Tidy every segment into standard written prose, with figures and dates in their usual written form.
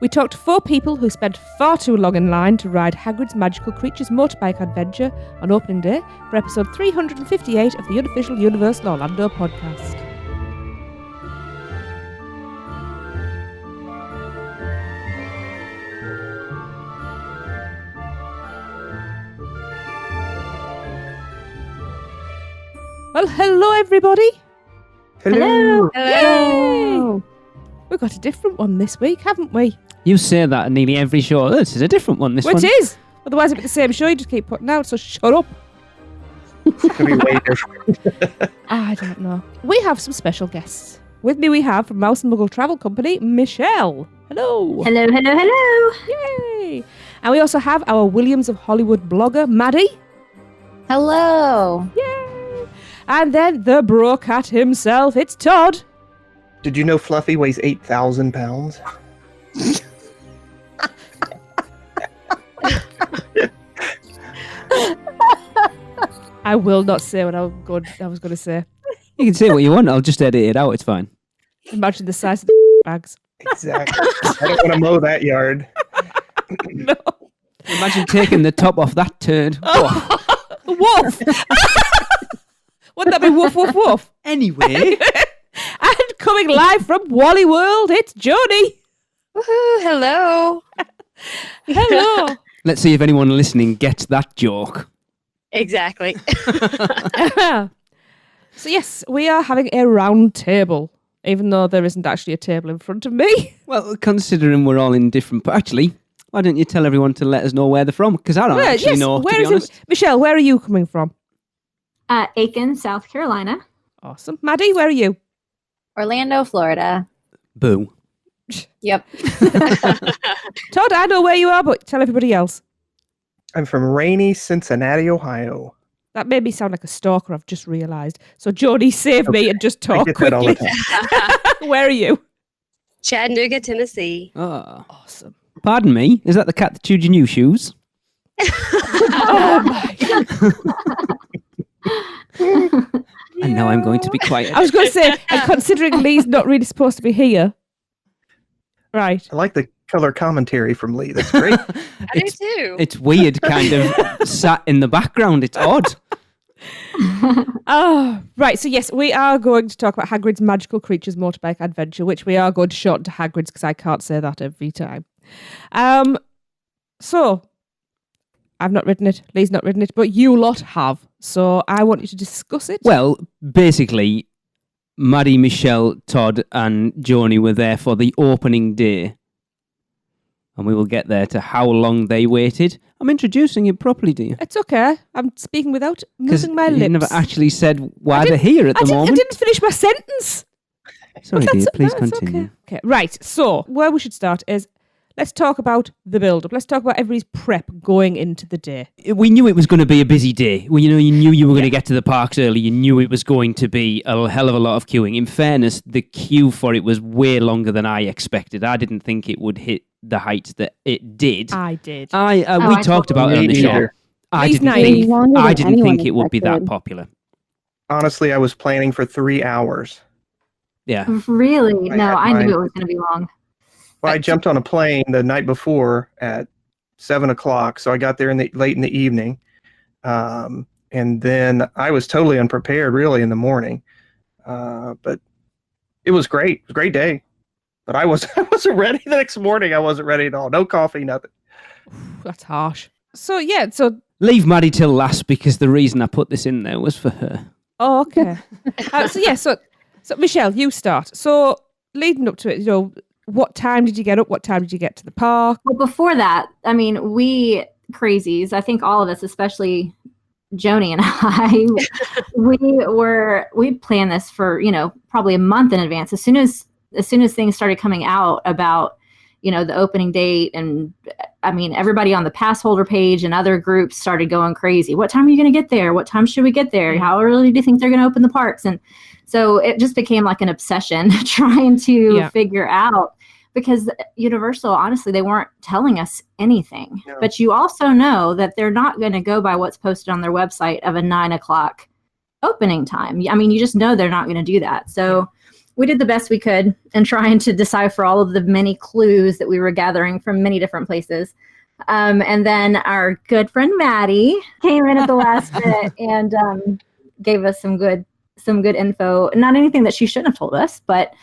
We talked to 4 people who spent far too long in line to ride Hagrid's Magical Creatures Motorbike Adventure on opening day for episode 358 of the unofficial Universal Orlando podcast. Well, hello everybody. Hello. Yay! We've got a different one this week, haven't we? You say that in nearly every show. This is a different one. It is. Otherwise it'd be the same show you just keep putting out, so shut up. It's going to be way different. I don't know. We have some special guests. With me we have from Mouse Muggle Travel Company, Michelle. Hello. Hello, hello, hello. Yay. And we also have our Williams of Hollywood blogger, Maddy. Hello. Yay. And then the bro cat himself, it's Todd. Did you know Fluffy weighs 8,000 pounds? I will not say what I was going to say. You can say what you want. I'll just edit it out. It's fine. Imagine the size of the bags. Exactly. I don't want to mow that yard. No. Imagine taking the top off that turd. Oh. Woof! Wouldn't that be woof, woof, woof? Anyway. And coming live from Wally World, it's Joni. Woohoo, hello. Hello. Let's see if anyone listening gets that joke. Exactly. So yes, we are having a round table, even though there isn't actually a table in front of me. Well, considering we're all in different... Actually, why don't you tell everyone to let us know where they're from? Because I don't actually know, to be honest. Michelle, where are you coming from? Aiken, South Carolina. Awesome. Maddy, where are you? Orlando, Florida. Boo. Yep. Todd, I know where you are, but tell everybody else. I'm from rainy Cincinnati, Ohio. That made me sound like a stalker, I've just realised. So Joni, save me and just talk I get that all the quickly. time. Where are you? Chattanooga, Tennessee. Oh. Awesome. Pardon me? Is that the cat that chewed your new shoes? Oh my. And now I'm going to be quiet. I was going to say, and considering Lee's not really supposed to be here. Right. I like the color commentary from Lee. That's great. I do too. It's weird, kind of sat in the background. It's odd. Oh, right. So yes, we are going to talk about Hagrid's Magical Creatures Motorbike Adventure, which we are going to shorten to Hagrid's because I can't say that every time. So I've not written it. Lee's not written it, but you lot have. So I want you to discuss it. Well, basically, Maddy, Michelle, Todd, and Joni were there for the opening day. And we will get there to how long they waited. I'm introducing it properly, dear. It's okay. I'm speaking without moving my lips. You never actually said why they're here at the moment. I didn't finish my sentence. Sorry, dear. Please That's continue. Okay, right. So where we should start is let's talk about the build-up. Let's talk about everybody's prep going into the day. We knew it was going to be a busy day. Well, you knew you were going to get to the parks early. You knew it was going to be a hell of a lot of queuing. In fairness, the queue for it was way longer than I expected. I didn't think it would hit the heights that it did. I did. We talked about it on the show. I didn't think it would be that popular. Honestly, I was planning for 3 hours. Yeah. Really? No, I knew it was going to be long. Well, I jumped on a plane the night before at 7 o'clock, so I got there late in the evening. And then I was totally unprepared, really, in the morning. But it was great. It was a great day. But I wasn't ready the next morning. I wasn't ready at all. No coffee, nothing. That's harsh. So, yeah, so... Leave Maddy till last because the reason I put this in there was for her. Oh, okay. So Michelle, you start. So, leading up to it, what time did you get up? What time did you get to the park? Well, before that, I mean, we crazies, I think all of us, especially Joni and I, we planned this for, probably a month in advance. As soon as things started coming out about, the opening date, and I mean, everybody on the pass holder page and other groups started going crazy. What time are you going to get there? What time should we get there? How early do you think they're going to open the parks? And so it just became like an obsession trying to figure out, because Universal, honestly, they weren't telling us anything. No. But you also know that they're not going to go by what's posted on their website of a 9 o'clock opening time. I mean, you just know they're not going to do that. So we did the best we could in trying to decipher all of the many clues that we were gathering from many different places. And then our good friend Maddy came in at the last minute and gave us some good info. Not anything that she shouldn't have told us, but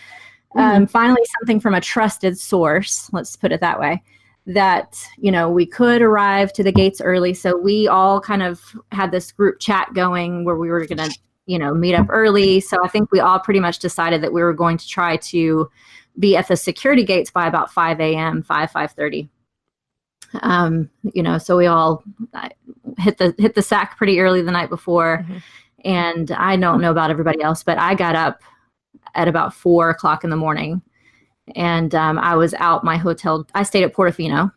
finally something from a trusted source, let's put it that way, that, we could arrive to the gates early. So we all kind of had this group chat going where we were going to, meet up early. So I think we all pretty much decided that we were going to try to be at the security gates by about 5 a.m., 5:30. So we all hit the sack pretty early the night before. And I don't know about everybody else, but I got up at about 4 o'clock in the morning, and I was out my hotel. I stayed at Portofino.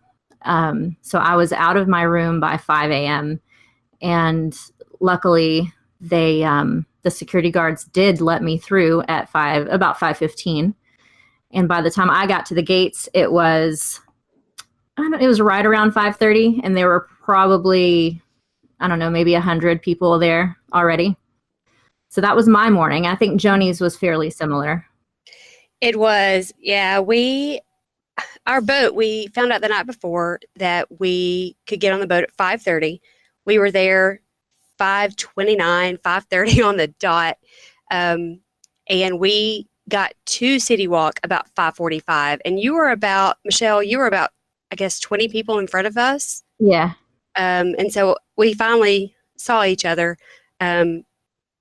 So I was out of my room by 5 a.m. And luckily the security guards did let me through at about 5:15. And by the time I got to the gates, it was right around 5:30, and there were probably, maybe 100 people there already. So that was my morning. I think Joni's was fairly similar. It was, yeah. Our boat, we found out the night before that we could get on the boat at 5:30. We were there 5:29, 5:30 on the dot. And we got to City Walk about 5:45. And Michelle, you were about, I guess, 20 people in front of us. Yeah. And so we finally saw each other. And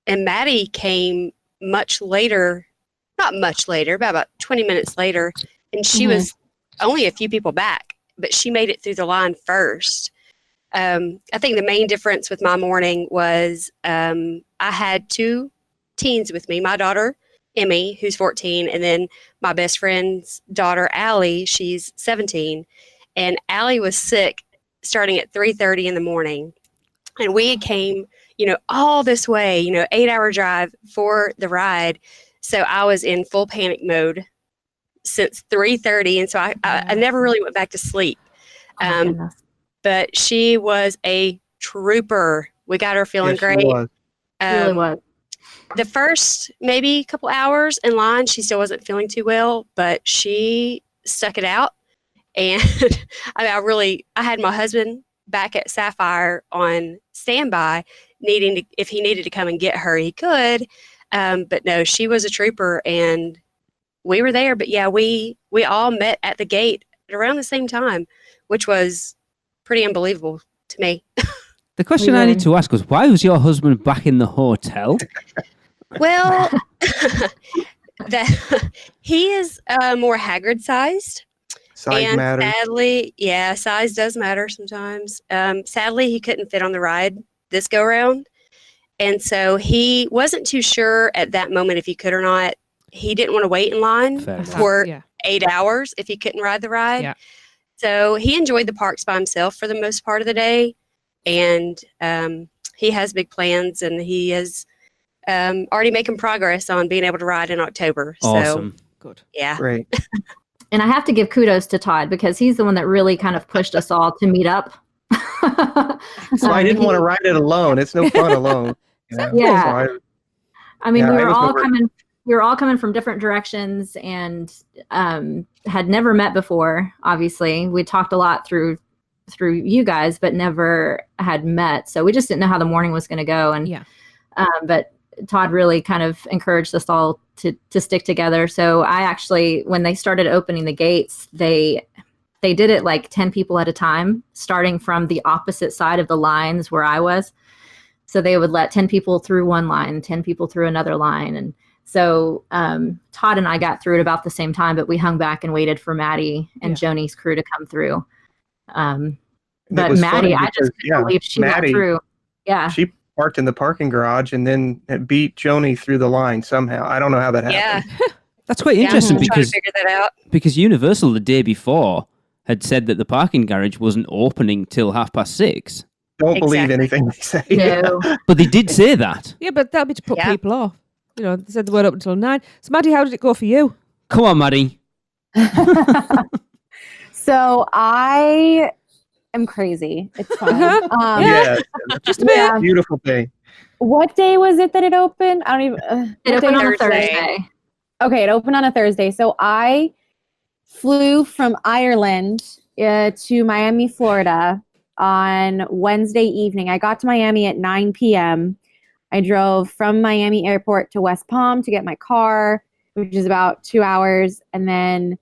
Maddy came much later, not much later, but about 20 minutes later. And she was only a few people back, but she made it through the line first. I think the main difference with my morning was I had 2 teens with me, my daughter, Emmy, who's 14, and then my best friend's daughter, Allie, she's 17. And Allie was sick starting at 3:30 in the morning. And we came, all this way, 8-hour drive for the ride. So I was in full panic mode since 3:30. And so I never really went back to sleep. But she was a trooper. We got her feeling great. She was. Really was. The first maybe couple hours in line, she still wasn't feeling too well, but she stuck it out. And I had my husband back at Sapphire on standby, if he needed to come and get her, he could. But no, she was a trooper, and we were there. But yeah, we all met at the gate at around the same time, which was pretty unbelievable to me. The question I need to ask was, why was your husband back in the hotel? Well, he is more Hagrid sized. Size matters. Sadly, size does matter sometimes. Sadly, he couldn't fit on the ride this go around. And so he wasn't too sure at that moment if he could or not. He didn't want to wait in line for 8 hours if he couldn't ride the ride. Yeah. So he enjoyed the parks by himself for the most part of the day. And he has big plans, and he is already making progress on being able to ride in October. Awesome. So, good. Yeah. Great. And I have to give kudos to Todd, because he's the one that really kind of pushed us all to meet up. So I didn't want to ride it alone. It's no fun alone. Yeah. So we were all coming from different directions, and had never met before. Obviously, we talked a lot through you guys, but never had met. So we just didn't know how the morning was going to go. And but Todd really kind of encouraged us all to stick together. So I actually, when they started opening the gates, they did it like 10 people at a time, starting from the opposite side of the lines where I was. So they would let 10 people through one line, 10 people through another line. And so Todd and I got through at about the same time, but we hung back and waited for Maddy and Joni's crew to come through. But Maddy, I just couldn't believe she went through. Yeah. She parked in the parking garage and then beat Joni through the line somehow. I don't know how that happened. Yeah. That's quite interesting because figure that out. Because Universal the day before had said that the parking garage wasn't opening till 6:30. Don't believe anything they say. No. But they did say that. Yeah, but that'll be to put people off. They said they weren't open until 9. So Maddy, how did it go for you? Come on, Maddy. So I am crazy. It's fine. Just a bit. Beautiful thing. What day was it that it opened? I don't even. It opened on Thursday. Okay, it opened on a Thursday. So I flew from Ireland to Miami, Florida on Wednesday evening. I got to Miami at 9 p.m. I drove from Miami Airport to West Palm to get my car, which is about 2 hours. And then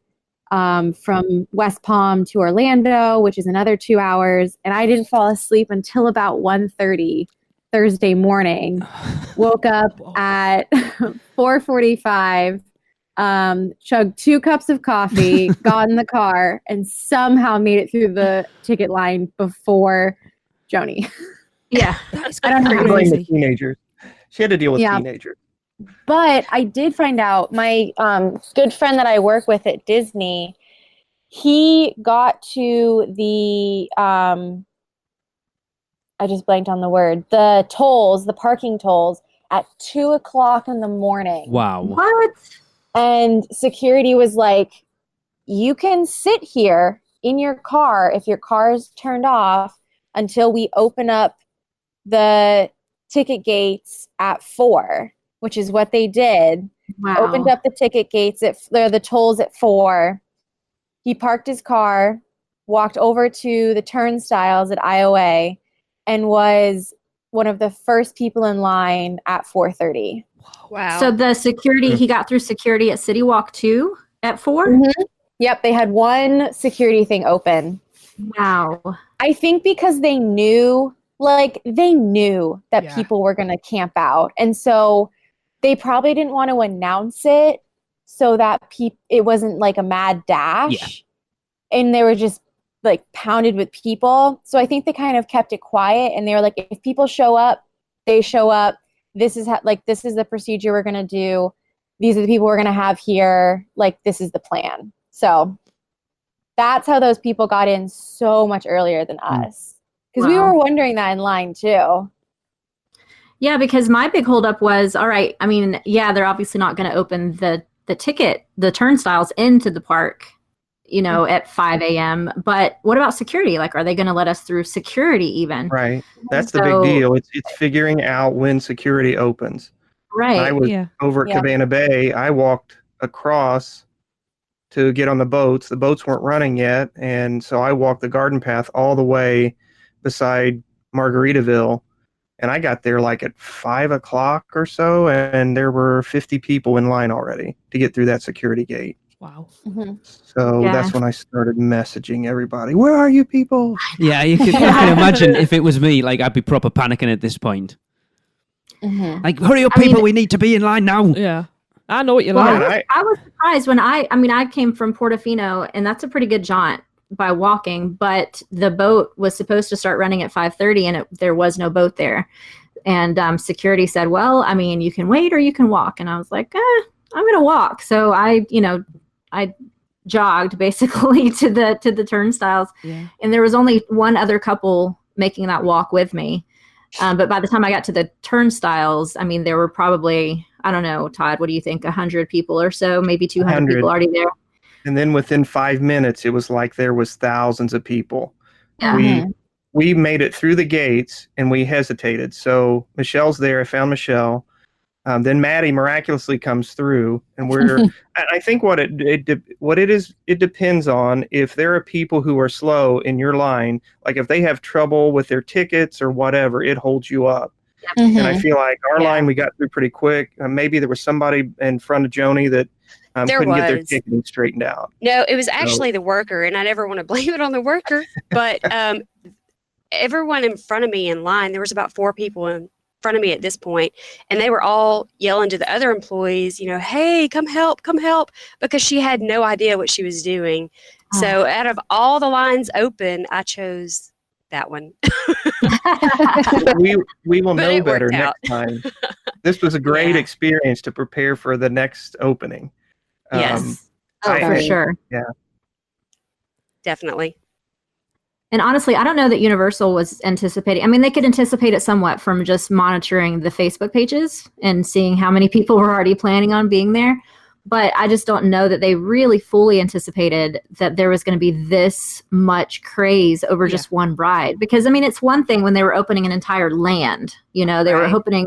from West Palm to Orlando, which is another 2 hours. And I didn't fall asleep until about 1:30 Thursday morning. Woke up at 4:45, chugged 2 cups of coffee, got in the car, and somehow made it through the ticket line before Joni. Yeah. I don't know. I blame the teenagers. She had to deal with teenagers. But I did find out, my good friend that I work with at Disney, he got to the, I just blanked on the word, the tolls, the parking tolls at 2:00 in the morning. Wow. What? And security was like, you can sit here in your car if your car is turned off until we open up the ticket gates at 4, which is what they did. Wow. Opened up the ticket gates the tolls at 4. He parked his car, walked over to the turnstiles at IOA, and was one of the first people in line at 4:30. Wow. So the security, he got through security at City Walk 2 at 4? Mm-hmm. Yep, they had one security thing open. Wow. I think because they knew that people were going to camp out. And so they probably didn't want to announce it so that it wasn't like a mad dash. Yeah. And they were just like pounded with people. So I think they kind of kept it quiet, and they were like, if people show up, they show up. This is this is the procedure we're going to do. These are the people we're going to have here. Like, this is the plan. So that's how those people got in so much earlier than us. Because we were wondering that in line too. Yeah, because my big holdup was, all right, I mean, yeah, they're obviously not going to open the turnstiles into the park, at 5 a.m. But what about security? Like, are they going to let us through security even? Right. That's the big deal. It's figuring out when security opens. Right. I was over at Cabana Bay. I walked across to get on the boats. The boats weren't running yet. And so I walked the garden path all the way beside Margaritaville. And I got there like at 5 o'clock or so. And there were 50 people in line already to get through that security gate. Wow. Mm-hmm. So that's when I started messaging everybody. Where are you people? Yeah, I can imagine if it was me, like I'd be proper panicking at this point. Mm-hmm. Like, hurry up, people! We need to be in line now. Yeah, I know what you're Well, like. I was surprised when I came from Portofino, and that's a pretty good jaunt by walking. But the boat was supposed to start running at 5:30, and there was no boat there. And security said, "Well, I mean, you can wait or you can walk." And I was like, "I'm going to walk." So I jogged basically to the turnstiles, and there was only one other couple making that walk with me. But by the time I got to the turnstiles, I mean, there were probably, I don't know, Todd, what do you think? 100 people or so, maybe 200 people already there. And then within 5 minutes, it was like there was thousands of people. Yeah. We made it through the gates and we hesitated. So Michelle's there. I found Michelle. Then Maddy miraculously comes through, and I think what it is, it depends on if there are people who are slow in your line, like if they have trouble with their tickets or whatever, it holds you up. Mm-hmm. And I feel like our line, we got through pretty quick. Maybe there was somebody in front of Joni that couldn't get their ticketing straightened out. No, it was actually the worker, and I never want to blame it on the worker, but everyone in front of me in line, there was about 4 people in front of me at this point, and they were all yelling to the other employees, hey, come help, because she had no idea what she was doing. So out of all the lines open, I chose that one. we will know better next time. This was a great experience to prepare for the next opening. Yes. For sure. Yeah. Definitely. And honestly, I don't know that Universal was anticipating. I mean, they could anticipate it somewhat from just monitoring the Facebook pages and seeing how many people were already planning on being there. But I just don't know that they really fully anticipated that there was going to be this much craze over just one ride. Because, I mean, it's one thing when they were opening an entire land. They were opening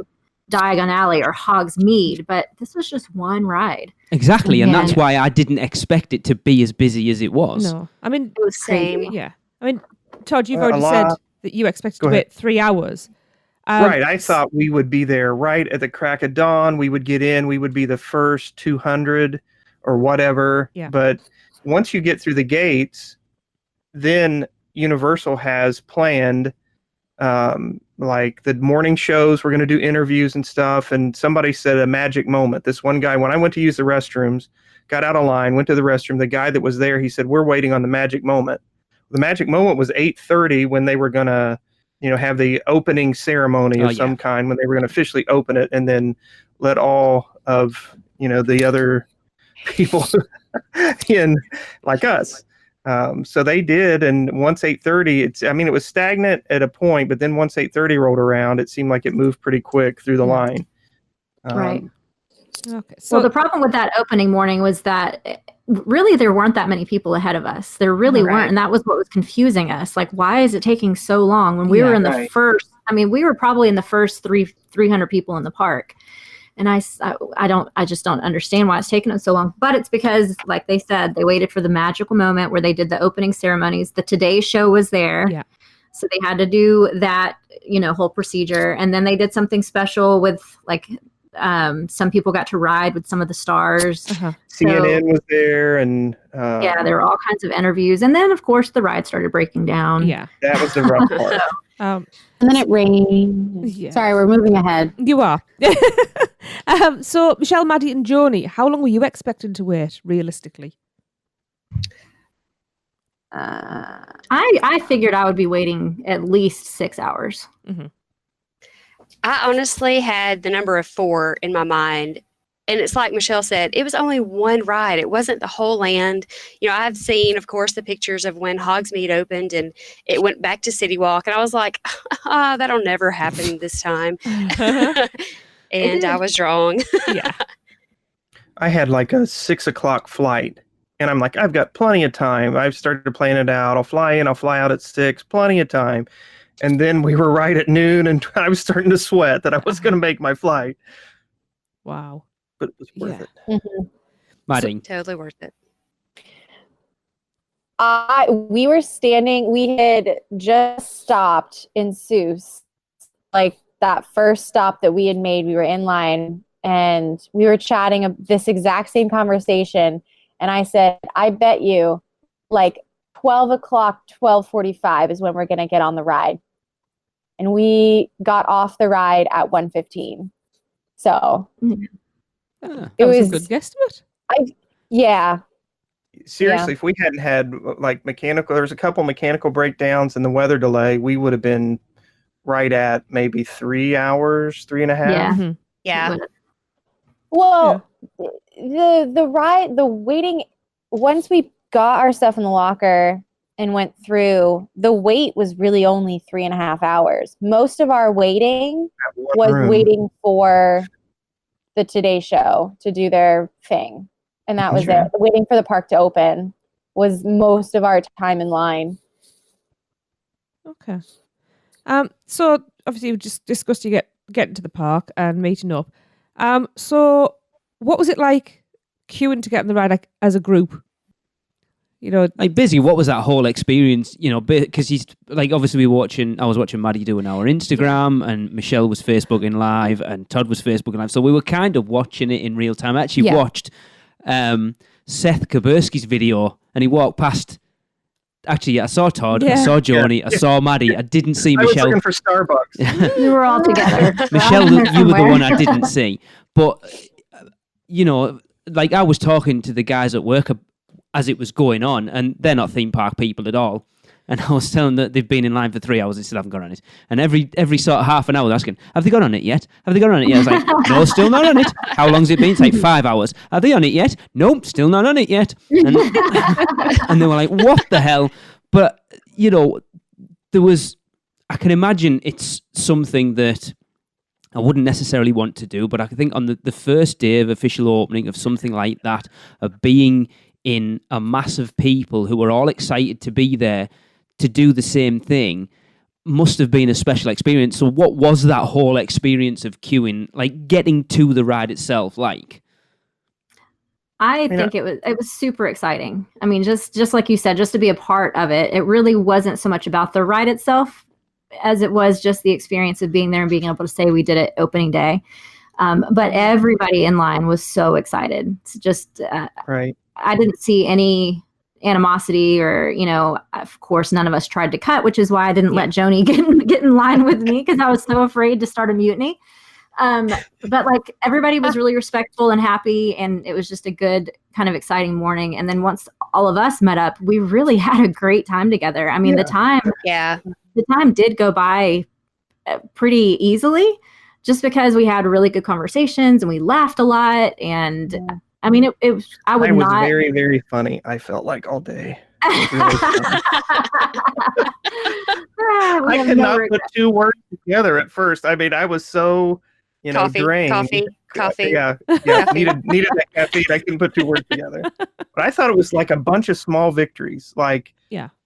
Diagon Alley or Hogsmeade, but this was just one ride. Exactly, and that's And- why I didn't expect it to be as busy as it was. No, I mean, It was same. yeah. I mean, Todd, you've A already said lot- that you expected Go to ahead. wait 3 hours. Right. I thought we would be there right at the crack of dawn. We would get in. We would be the first 200 or whatever. Yeah. But once you get through the gates, then Universal has planned like the morning shows. We're going to do interviews and stuff. And somebody said a magic moment. This one guy, when I went to use the restrooms, got out of line, went to the restroom. The guy that was there, he said, "We're waiting on the magic moment." The magic moment was 8:30 when they were going to have the opening ceremony of some kind, when they were going to officially open it and then let all of, the other people in, like us. So they did. And once 8:30, it was stagnant at a point, but then once 8:30 rolled around, it seemed like it moved pretty quick through the line. Right. Okay. So Well, the problem with that opening morning was that really there weren't that many people ahead of us. There really Right. weren't. And that was what was confusing us. Like, why is it taking so long when we were in the Right. first, we were probably in the first 300 people in the park. And I just don't understand why it's taking them so long. But it's because, like they said, they waited for the magical moment where they did the opening ceremonies. The Today Show was there. Yeah. So they had to do that, whole procedure. And then they did something special with, like, some people got to ride with some of the stars. Uh-huh. CNN was there, and Yeah, there were all kinds of interviews. And then, of course, the ride started breaking down. yeah. that was the rough part. And then it rained. Yeah. Sorry, we're moving ahead. You are. So, Michelle, Maddy, and Joni, how long were you expecting to wait, realistically? I figured I would be waiting at least 6 hours. I honestly had the number of 4 in my mind. And it's like Michelle said, it was only one ride. It wasn't the whole land. I've seen, of course, the pictures of when Hogsmeade opened and it went back to City Walk. And I was like, that'll never happen this time. And I was wrong. Yeah. I had like a 6 o'clock flight, and I'm like, I've got plenty of time. I've started planning it out. I'll fly in, I'll fly out at 6, plenty of time. And then we were right at noon, and I was starting to sweat that I was going to make my flight, Wow. but it was worth Yeah. it. Maddy. Totally worth it. We had just stopped in Seuss, like that first stop that we had made. We were in line and we were chatting this exact same conversation. And I said, I bet you like 12 o'clock, 12:45 is when we're going to get on the ride. And we got off the ride at 1:15. So That It was a was- good guesstimate. yeah, Seriously, if we hadn't had like there was a couple mechanical breakdowns and the weather delay, we would have been right at maybe 3 hours, 3.5. Yeah. Mhm. Yeah. well, the waiting, once we got our stuff in the locker and went through, the wait was really only 3.5 hours. Most of our waiting That one was room. waiting for the Today Show to do their thing. And that was Sure. it. Waiting for the park to open was most of our time in line. Okay. So obviously we just discussed you getting to the park and meeting up. So what was it like queuing to get on the ride, like, as a group? Like, busy, what was that whole experience? Because he's like, obviously I was watching Maddy doing our Instagram, and Michelle was Facebooking live, and Todd was Facebooking live. So we were kind of watching it in real time. I actually watched Seth Kaburski's video, and he walked past. Actually, I saw Todd, I Yeah. saw Joni, I saw Maddy. I didn't see I was Michelle. looking for Starbucks. We were all together. Michelle, There you were the somewhere. one I didn't see. But, like, I was talking to the guys at work as it was going on, and they're not theme park people at all. And I was telling them that they've been in line for 3 hours and still haven't got on it. And every sort of half an hour, they're asking, have they got on it yet? Have they got on it yet? I was like, no, still not on it. How long's it been? It's like 5 hours. Are they on it yet? Nope, still not on it yet. And, and they were like, what the hell? But, I can imagine it's something that I wouldn't necessarily want to do, but I think on the first day of official opening of something like that, of being in a mass of people who are all excited to be there to do the same thing, must have been a special experience. So what was that whole experience of queuing, like getting to the ride itself like? I think it was super exciting. I mean, just like you said, just to be a part of it. It really wasn't so much about the ride itself as it was just the experience of being there and being able to say we did it opening day. But everybody in line was so excited. It's just Right. I didn't see any animosity or, of course, none of us tried to cut, which is why I didn't let Joni get in line with me because I was so afraid to start a mutiny. But like everybody was really respectful and happy, and it was just a good kind of exciting morning. And then once all of us met up, we really had a great time together. I mean, the time did go by pretty easily just because we had really good conversations and we laughed a lot. And I mean, it was very, very funny. I felt like all day. Really I could not put two words together at first. I mean, I was so, drained. Coffee. Yeah. Needed that caffeine. I couldn't put two words together. But I thought it was like a bunch of small victories. Like,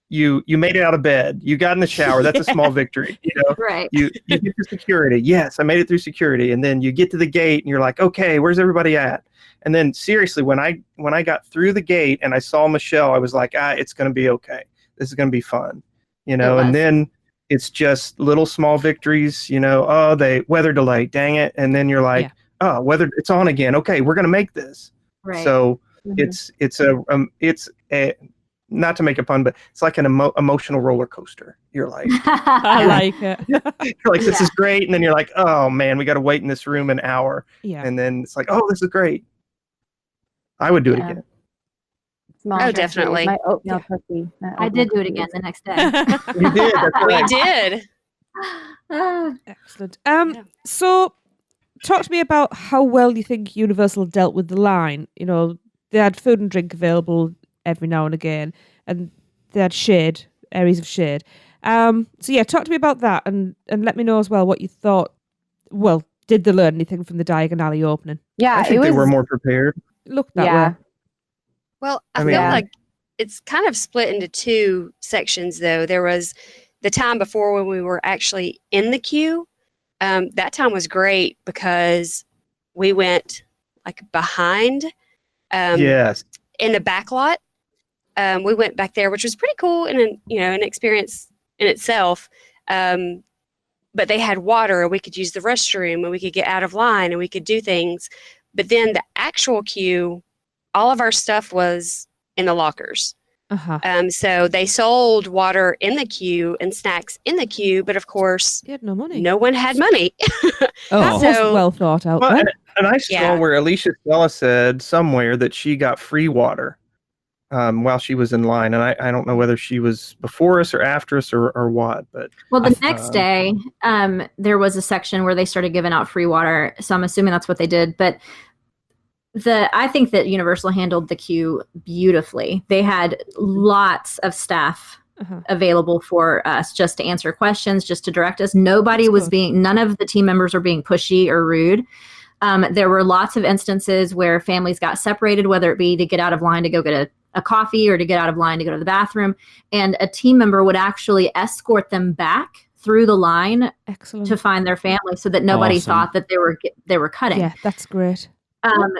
you made it out of bed. You got in the shower. That's a small victory. Right. You get to security. Yes, I made it through security. And then you get to the gate and you're like, okay, where's everybody at? And then seriously, when I got through the gate and I saw Michelle, I was like, it's going to be okay. This is going to be fun, and then it's just little small victories, weather delay, dang it. And then you're like, weather, it's on again. Okay, we're going to make this. Right. So it's a not to make a pun, but it's like an emotional roller coaster. You're like, I like it. You're like, this is great. And then you're like, oh man, we got to wait in this room an hour. Yeah. And then it's like, oh, this is great. I would do it again. Oh, definitely. My oatmeal cookie. I did do it again the next day. You did. That's right. We did. Excellent. So talk to me about how well you think Universal dealt with the line. They had food and drink available every now and again, and they had areas of shade. So talk to me about that and let me know as well what you thought. Well, did they learn anything from the Diagon Alley opening? Yeah, I think they were more prepared. Looked that way. Well, I feel like it's kind of split into two sections, though. There was the time before when we were actually in the queue. That time was great because we went like behind. Yes. In the back lot. We went back there, which was pretty cool and an experience in itself. But they had water, and we could use the restroom, and we could get out of line, and we could do things. But then the actual queue, all of our stuff was in the lockers. So they sold water in the queue and snacks in the queue, but of course, you had no money. No one had money. That was well thought out. Well, and I saw where Alicia Stella said somewhere that she got free water while she was in line, and I don't know whether she was before us or after us or what. But the next day, there was a section where they started giving out free water, so I'm assuming that's what they did. But I think that Universal handled the queue beautifully. They had lots of staff available for us just to answer questions, just to direct us. None of the team members were being pushy or rude. There were lots of instances where families got separated, whether it be to get out of line to go get a coffee or to get out of line to go to the bathroom. And a team member would actually escort them back through the line to find their family so that nobody thought that they were cutting. Yeah, that's great.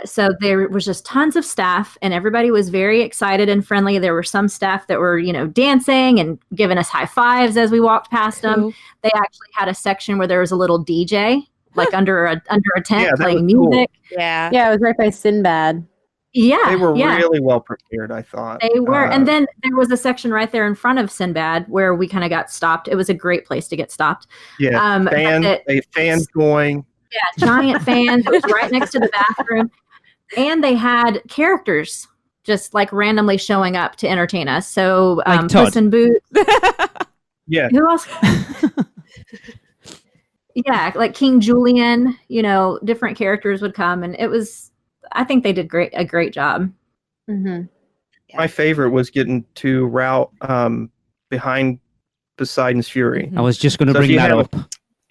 So there was just tons of staff, and everybody was very excited and friendly. There were some staff that were, dancing and giving us high fives as we walked past them. They actually had a section where there was a little DJ, like under a tent playing music. Cool. Yeah, it was right by Sinbad. Yeah, they were really well prepared, I thought. They were, and then there was a section right there in front of Sinbad where we kind of got stopped. It was a great place to get stopped. Yeah, fans going. Yeah, giant fans. It was right next to the bathroom. And they had characters just like randomly showing up to entertain us. So Puss in Boots. Yeah. Who else? Yeah, like King Julian, different characters would come. And I think they did a great job. Mm-hmm. My favorite was getting to route behind Poseidon's Fury. I was just going to bring that up.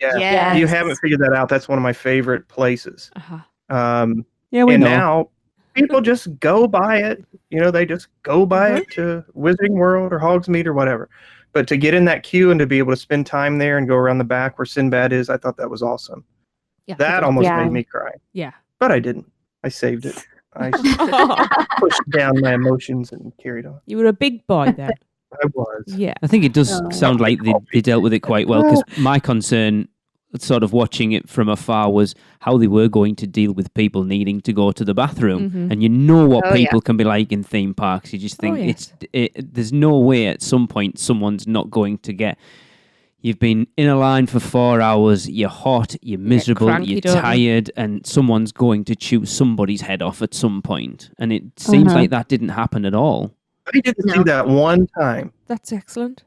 Yeah, yes. If you haven't figured that out, that's one of my favorite places. We know. Now people just go by it. They just go by it to Wizarding World or Hogsmeade or whatever. But to get in that queue and to be able to spend time there and go around the back where Sinbad is, I thought that was awesome. Yeah, That almost made me cry. Yeah. But I didn't. I saved it. I pushed down my emotions and carried on. You were a big boy then. I was. Yeah. I think it does sound like they dealt with it quite well, because my concern, sort of watching it from afar, was how they were going to deal with people needing to go to the bathroom. Mhm. And you know what Oh, people can be like in theme parks. You just think yes. there's no way at some point someone's not going to get... You've been in a line for 4 hours, you're hot, you're miserable, cranky, you're don't you? tired, and someone's going to chew somebody's head off at some point. And it seems like that didn't happen at all. I didn't see that one time, That's excellent.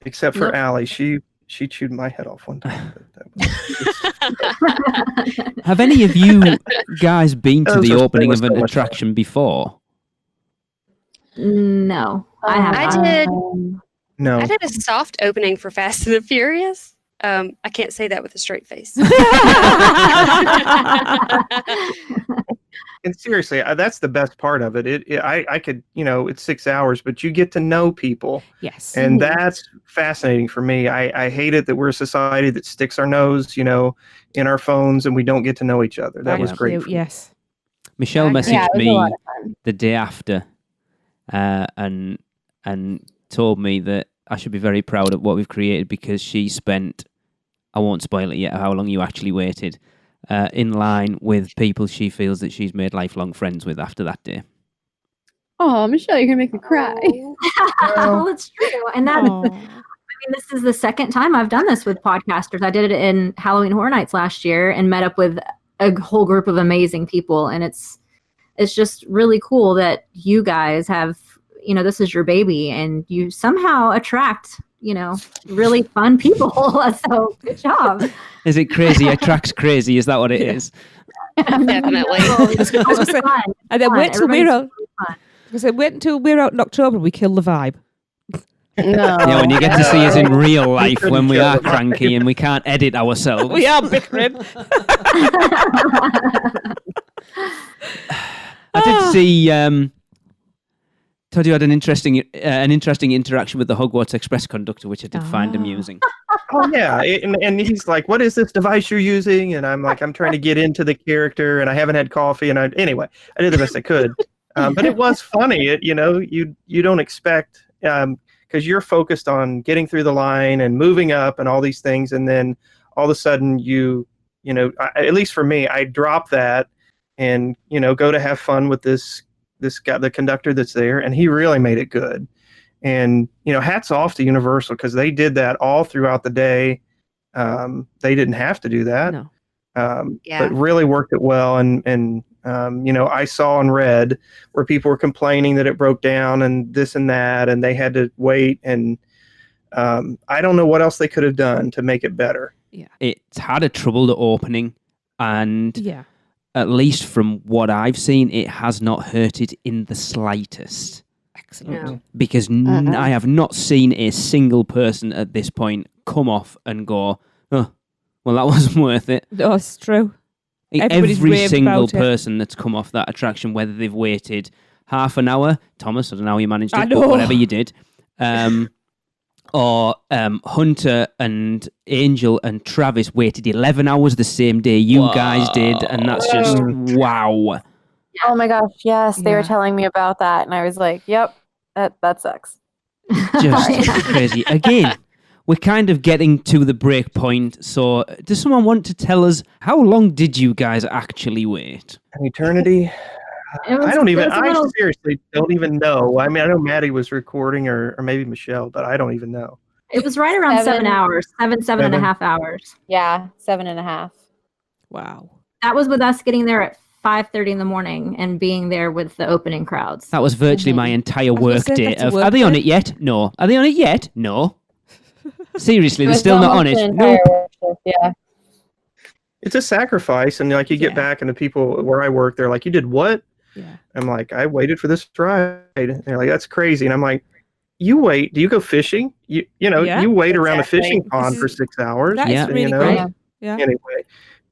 except for Nope. Allie. She chewed my head off one time. But that was, Have any of you guys been to Those the are opening of so an much fun. attraction before? No, I have. I not. did. no. I did a soft opening for Fast and the Furious. I can't say that with a straight face. And seriously, that's the best part of it. I could, it's 6 hours, but you get to know people. Yes. And that's fascinating for me. I hate it that we're a society that sticks our nose, in our phones and we don't get to know each other. That was Thank great. you, for me. Yes. Michelle Yeah, messaged Yeah, it was me a lot of fun. the day after and told me that I should be very proud of what we've created, because she spent, I won't spoil it yet, how long you actually waited, in line with people she feels that she's made lifelong friends with after that day. Oh, Michelle, you're gonna make me cry. Well, it's true, and that. Aw. I mean, this is the second time I've done this with podcasters. I did it in Halloween Horror Nights last year and met up with a whole group of amazing people, and it's just really cool that you guys have, this is your baby, and you somehow attract, really fun people. So good job. Is it crazy attracts crazy? Is that what it is? Definitely. It's I was gonna say, fun. And then fun. wait till we're Everybody's out. Wait until we're out in October. We kill the vibe. No. Yeah, when you get to see us in real life couldn't when we kill are the vibe. cranky and we can't edit ourselves. We are bickering. I did see. Told you had an interesting interaction with the Hogwarts Express conductor, which I did find Ah. amusing. Oh yeah, and he's like, "What is this device you're using?" And I'm like, "I'm trying to get into the character, and I haven't had coffee." And anyway, I did the best I could, but it was funny. You don't expect, because you're focused on getting through the line and moving up and all these things, and then all of a sudden at least for me, I drop that and go to have fun with this guy, the conductor that's there, and he really made it good. And hats off to Universal, because they did that all throughout the day. They didn't have to do that, No. but really worked it well. And I saw and read where people were complaining that it broke down and this and that, and they had to wait. And I don't know what else they could have done to make it better. It's had a troubled opening, and Yeah. at least from what I've seen, it has not hurt it in the slightest. Excellent. No. Because I have not seen a single person at this point come off and go, "Oh, well, that wasn't worth it." No, it's true. Everybody's Every raved single about it. person that's come off that attraction, whether they've waited half an hour, Thomas, I don't know how you managed I it, but know. whatever you did, or Hunter and Angel and Travis waited 11 hours the same day you guys did, and that's just wow. Oh my gosh, yes, they were Yeah. telling me about that, and I was like, "Yep, that sucks." Just crazy. Again, we're kind of getting to the break point. So, does someone want to tell us how long did you guys actually wait? An eternity. It was- I don't it even. was a I little- seriously don't even know. I mean, I know Maddy was recording, or maybe Michelle, but I don't even know. It was right around 7 7. hours, seven and a Seven. half hours. Yeah, 7.5. Wow. That was with us getting there at 5:30 in the morning and being there with the opening crowds. That was virtually my entire was gonna work say, day. that's a Of, work are they on day. it yet? No. Are they on it yet? No. Seriously, they're It was still not on almost it. an No. entire workshop, yeah. It's a sacrifice, and like you get Yeah. back, and the people where I work, they're like, "You did what?" Yeah. I'm like, "I waited for this ride." And they're like, "That's crazy." And I'm like, "You wait? Do you go fishing? You Yeah, wait around a exactly. fishing pond for 6 hours?" That Yeah. is really you know? great. Yeah. Yeah. Anyway,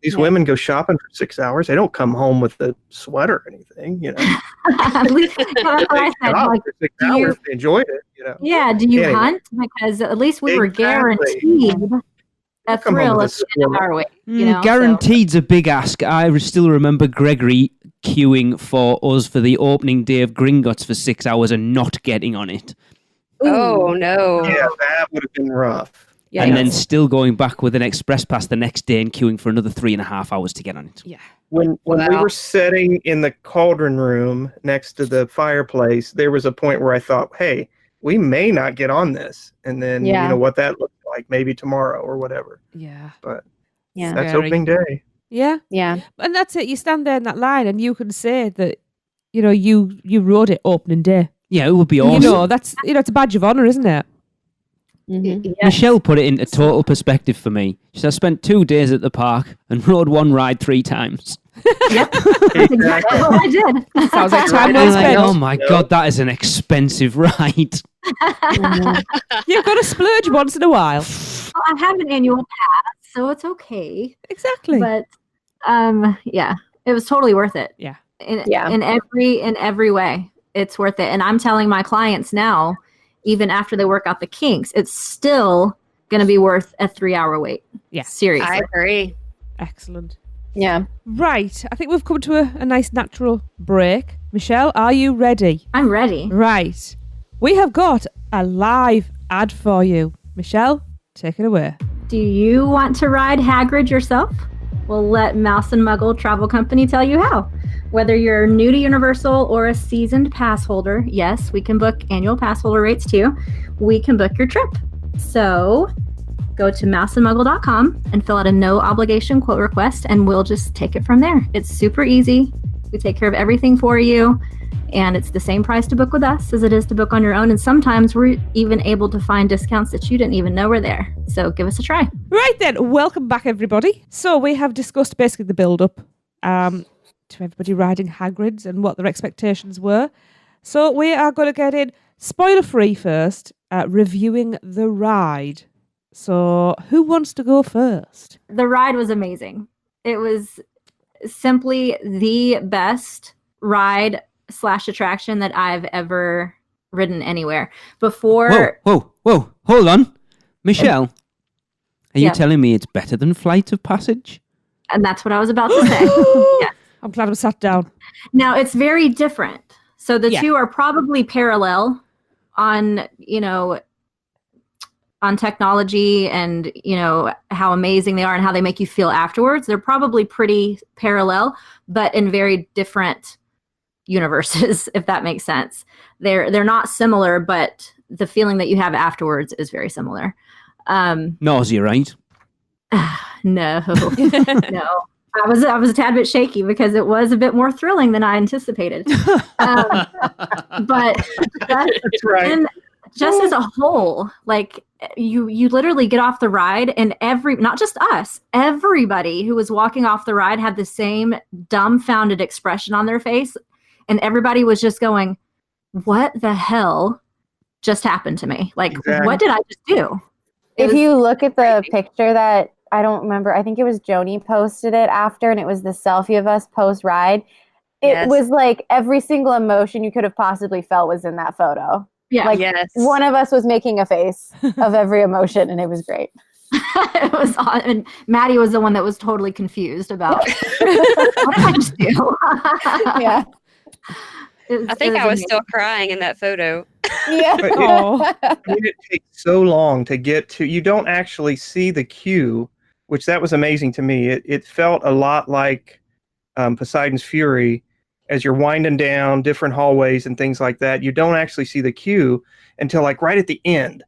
These Yeah. women go shopping for 6 hours. They don't come home with a sweater or anything, you know. At least, that's what I They said. shop Like, for 6 do you- hours. They enjoyed it, you know. yeah, do you Anyway. hunt? Because at least we were Exactly. guaranteed a Come home thrill with a at the end of squirrel. our wait. You know, so- Guaranteed's a big ask. I still remember Gregory queuing for us for the opening day of Gringotts for 6 hours and not getting on it. Oh no. Yeah, that would have been rough. Yeah, and yes. then still going back with an express pass the next day and queuing for another 3.5 hours to get on it. Yeah. When we Wow. were sitting in the cauldron room next to the fireplace, there was a point where I thought, hey, we may not get on this. And then, Yeah. you know, what that looked like, maybe tomorrow or whatever. Yeah. But Yeah. that's Scary. opening day. Yeah. Yeah. And that's it. You stand there in that line and you can say that, you know, you rode it opening day. Yeah, it would be awesome. You know, that's, you know, it's a badge of honor, isn't it? Mhm. Yes. Michelle put it into total perspective for me. She said, I spent 2 days at the park and rode one ride 3 times. That's exactly what I did. Sounds like time And well I'm like, spent. oh my God, that is an expensive ride. You've got to splurge once in a while. Well, I have an annual pass, so it's okay. Exactly. But yeah, it was totally worth it. Yeah. In every way, it's worth it. And I'm telling my clients now, even after they work out the kinks, it's still going to be worth a 3-hour wait. Yeah. Seriously. I agree. Excellent. Yeah. Right. I think we've come to a nice natural break. Michelle, are you ready? I'm ready. Right. We have got a live ad for you. Michelle, take it away. Do you want to ride Hagrid yourself? Well, let Mouse and Muggle Travel Company tell you how. Whether you're new to Universal or a seasoned pass holder, yes, we can book annual pass holder rates too. We can book your trip. So go to mouseandmuggle.com and fill out a no obligation quote request, and we'll just take it from there. It's super easy. We take care of everything for you, and it's the same price to book with us as it is to book on your own. And sometimes we're even able to find discounts that you didn't even know were there. So give us a try. Right then, welcome back, everybody. So we have discussed basically the build-up to everybody riding Hagrids and what their expectations were. So we are going to get in spoiler-free first, reviewing the ride. So who wants to go first? The ride was amazing. It was simply the best ride / attraction that I've ever ridden anywhere. Before, Whoa. Hold on. Michelle, are you Yeah. telling me it's better than Flight of Passage? and that's what I was about to say. Yeah. I'm glad I sat down. Now it's very different. So the Yeah. two are probably parallel on, on technology and, how amazing they are and how they make you feel afterwards. They're probably pretty parallel, but in very different universes, if that makes sense. They're not similar, but the feeling that you have afterwards is very similar. Nausea, right? No, no. I was a tad bit shaky because it was a bit more thrilling than I anticipated. But That's right. and just as a whole, like you literally get off the ride and not just us, everybody who was walking off the ride had the same dumbfounded expression on their face. And everybody was just going, what the hell just happened to me? Like, Exactly. what did I just do? If was you look at the crazy. picture that I don't remember, I think it was Joni posted it after, and it was the selfie of us post ride. It Yes. was like every single emotion you could have possibly felt was in that photo. Yeah, Like Yes. one of us was making a face of every emotion, and it was great. it was on. And Maddy was the one that was totally confused about what did I just do? Yeah. I think I was still crying in that photo. Yeah. Oh. I mean, it takes so long to get to. You don't actually see the queue, which that was amazing to me. It felt a lot like Poseidon's Fury, as you're winding down different hallways and things like that. You don't actually see the queue until like right at the end.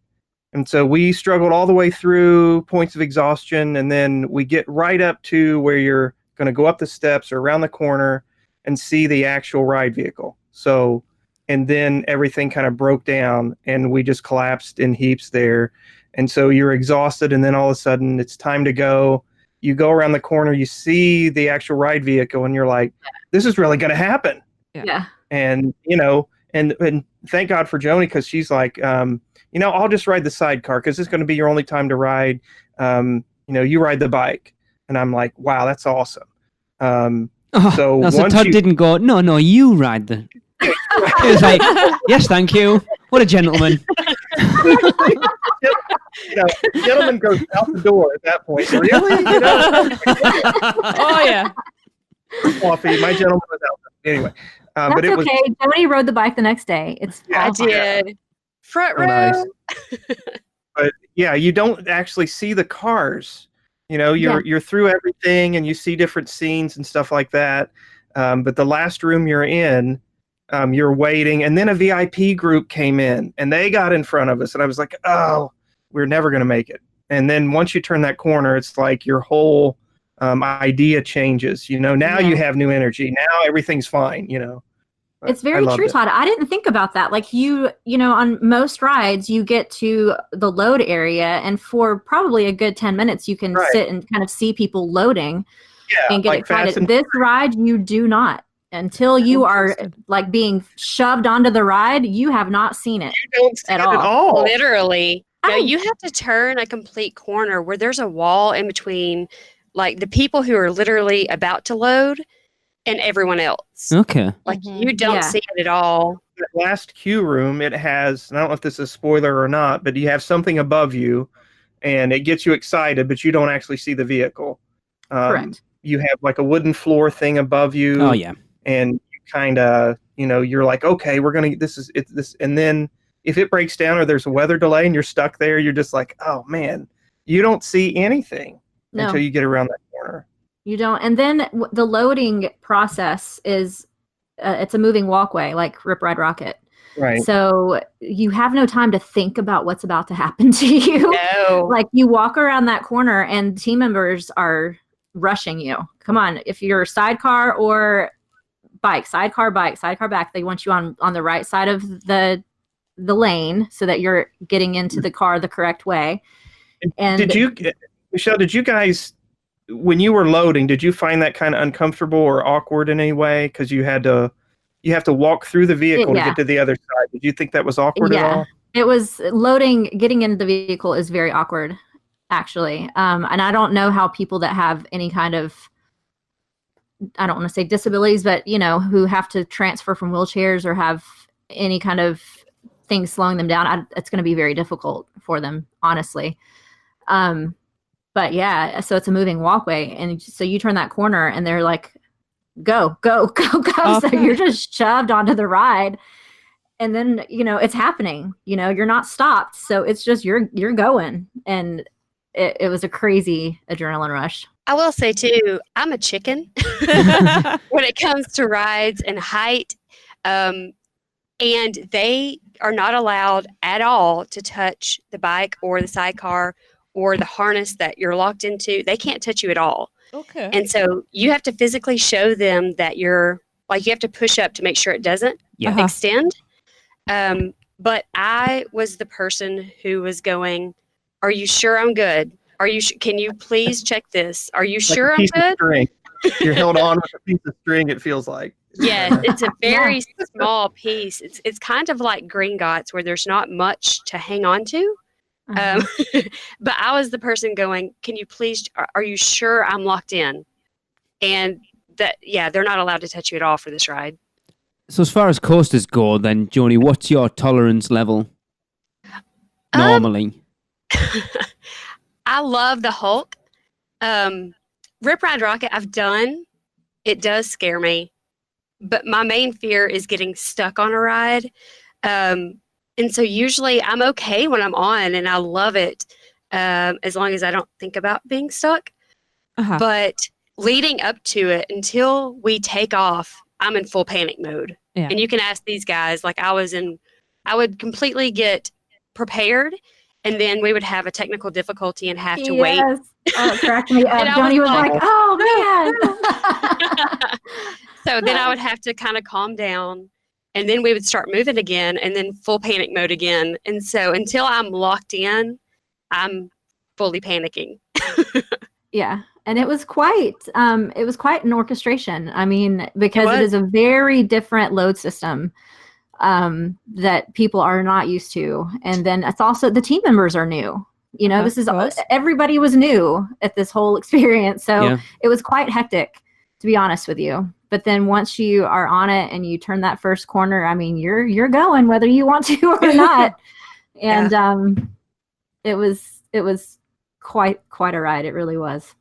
And so we struggled all the way through points of exhaustion, and then we get right up to where you're going to go up the steps or around the corner and see the actual ride vehicle. So, and then everything kind of broke down and we just collapsed in heaps there. And so you're exhausted, and then all of a sudden it's time to go. You go around the corner, you see the actual ride vehicle, and you're like, this is really going to happen. Yeah. And, and thank God for Joni, because she's like, I'll just ride the sidecar because it's going to be your only time to ride. You ride the bike. And I'm like, wow, that's awesome. Oh, So no, so once Todd you- didn't go, no, you ride the... He was like, yes, thank you. What a gentleman. Gentleman goes out the door at that point. Really? You know? Oh yeah. Coffee. My gentleman was out. Anyway, That's but it was okay. Joni rode the bike the next day. It's Yeah, I all fine. did. Front so row. nice. But yeah, you don't actually see the cars. You know, you're through everything and you see different scenes and stuff like that. But the last room you're in, you're waiting, and then a VIP group came in and they got in front of us, and I was like, oh, we're never going to make it. And then once you turn that corner, it's like your whole idea changes. You know, now you have new energy. Now everything's fine. You know, But It's very I loved true, it. Todd. I didn't think about that. Like you know, on most rides, you get to the load area, and for probably a good 10 minutes, you can Right. sit and kind of see people loading Yeah, and get like Fast excited. and This ride, you do not. Until you are Interesting. like being shoved onto the ride, you have not seen it. You don't see At it all. at all. Literally. No, Oh. you have to turn a complete corner where there's a wall in between, like the people who are literally about to load and everyone else. Okay. Like Mhm. you don't Yeah. see it at all. That last queue room, it has, and I don't know if this is a spoiler or not, but you have something above you and it gets you excited, but you don't actually see the vehicle. Correct. You have like a wooden floor thing above you. Oh, yeah. And you kind of, you're like, okay, we're going to, this. And then if it breaks down or there's a weather delay and you're stuck there, you're just like, oh man, you don't see anything No, until you get around that corner. you don't. And then the loading process is it's a moving walkway like Rip Ride Rocket. Right. So you have no time to think about what's about to happen to you. No. Like you walk around that corner and team members are rushing you. Come on, if you're sidecar or bike, sidecar back, they want you on the right side of the lane so that you're getting into the car the correct way. And Michelle, did you guys, when you were loading, did you find that kind of uncomfortable or awkward in any way? Because you have to walk through the vehicle to Yeah. get to the other side. Did you think that was awkward at all? It was loading, getting into the vehicle is very awkward, actually. And I don't know how people that have any kind of, I don't want to say disabilities, but who have to transfer from wheelchairs or have any kind of things slowing them down, it's going to be very difficult for them, honestly. But yeah, so it's a moving walkway, and so you turn that corner, and they're like, "Go, go, go, go!" So Okay. you're just shoved onto the ride, and then it's happening. You're not stopped, so it's just you're going, and it was a crazy adrenaline rush. I will say too, I'm a chicken when it comes to rides and height. And they are not allowed at all to touch the bike or the sidecar or the harness that you're locked into. They can't touch you at all. Okay. And so you have to physically show them that you have to push up to make sure it doesn't Yeah. Uh-huh. extend. But I was the person who was going, "Are you sure I'm good? Are you? Can you please check this? Are you Like sure a I'm piece of good?" string. You're held on with a piece of string, it feels like. Yeah, it's a very small piece. It's kind of like Gringotts where there's not much to hang on to. But I was the person going, "Can you please? Are you sure I'm locked in?" And they're not allowed to touch you at all for this ride. So as far as coasters go, then, Joni, what's your tolerance level normally? I love the Hulk. Rip Ride Rocket I've done. It does scare me. But my main fear is getting stuck on a ride. And so usually I'm okay when I'm on and I love it as long as I don't think about being stuck. Uh-huh. But leading up to it, until we take off, I'm in full panic mode. Yeah. And you can ask these guys, like I would completely get prepared, and then we would have a technical difficulty and have to wait. Oh, it cracked me up. And I Joni was was like, like, "Oh man." So then I would have to kind of calm down, and then we would start moving again, and then full panic mode again. And so until I'm locked in, I'm fully panicking. Yeah, and it was quite an orchestration. I mean, because it is a very different load system that people are not used to, and then it's also the team members are new. This is course. everybody was new at this whole experience, so Yeah. it was quite hectic, to be honest with you. But then once you are on it and you turn that first corner, I mean, you're going whether you want to or not. And it was quite a ride. It really was.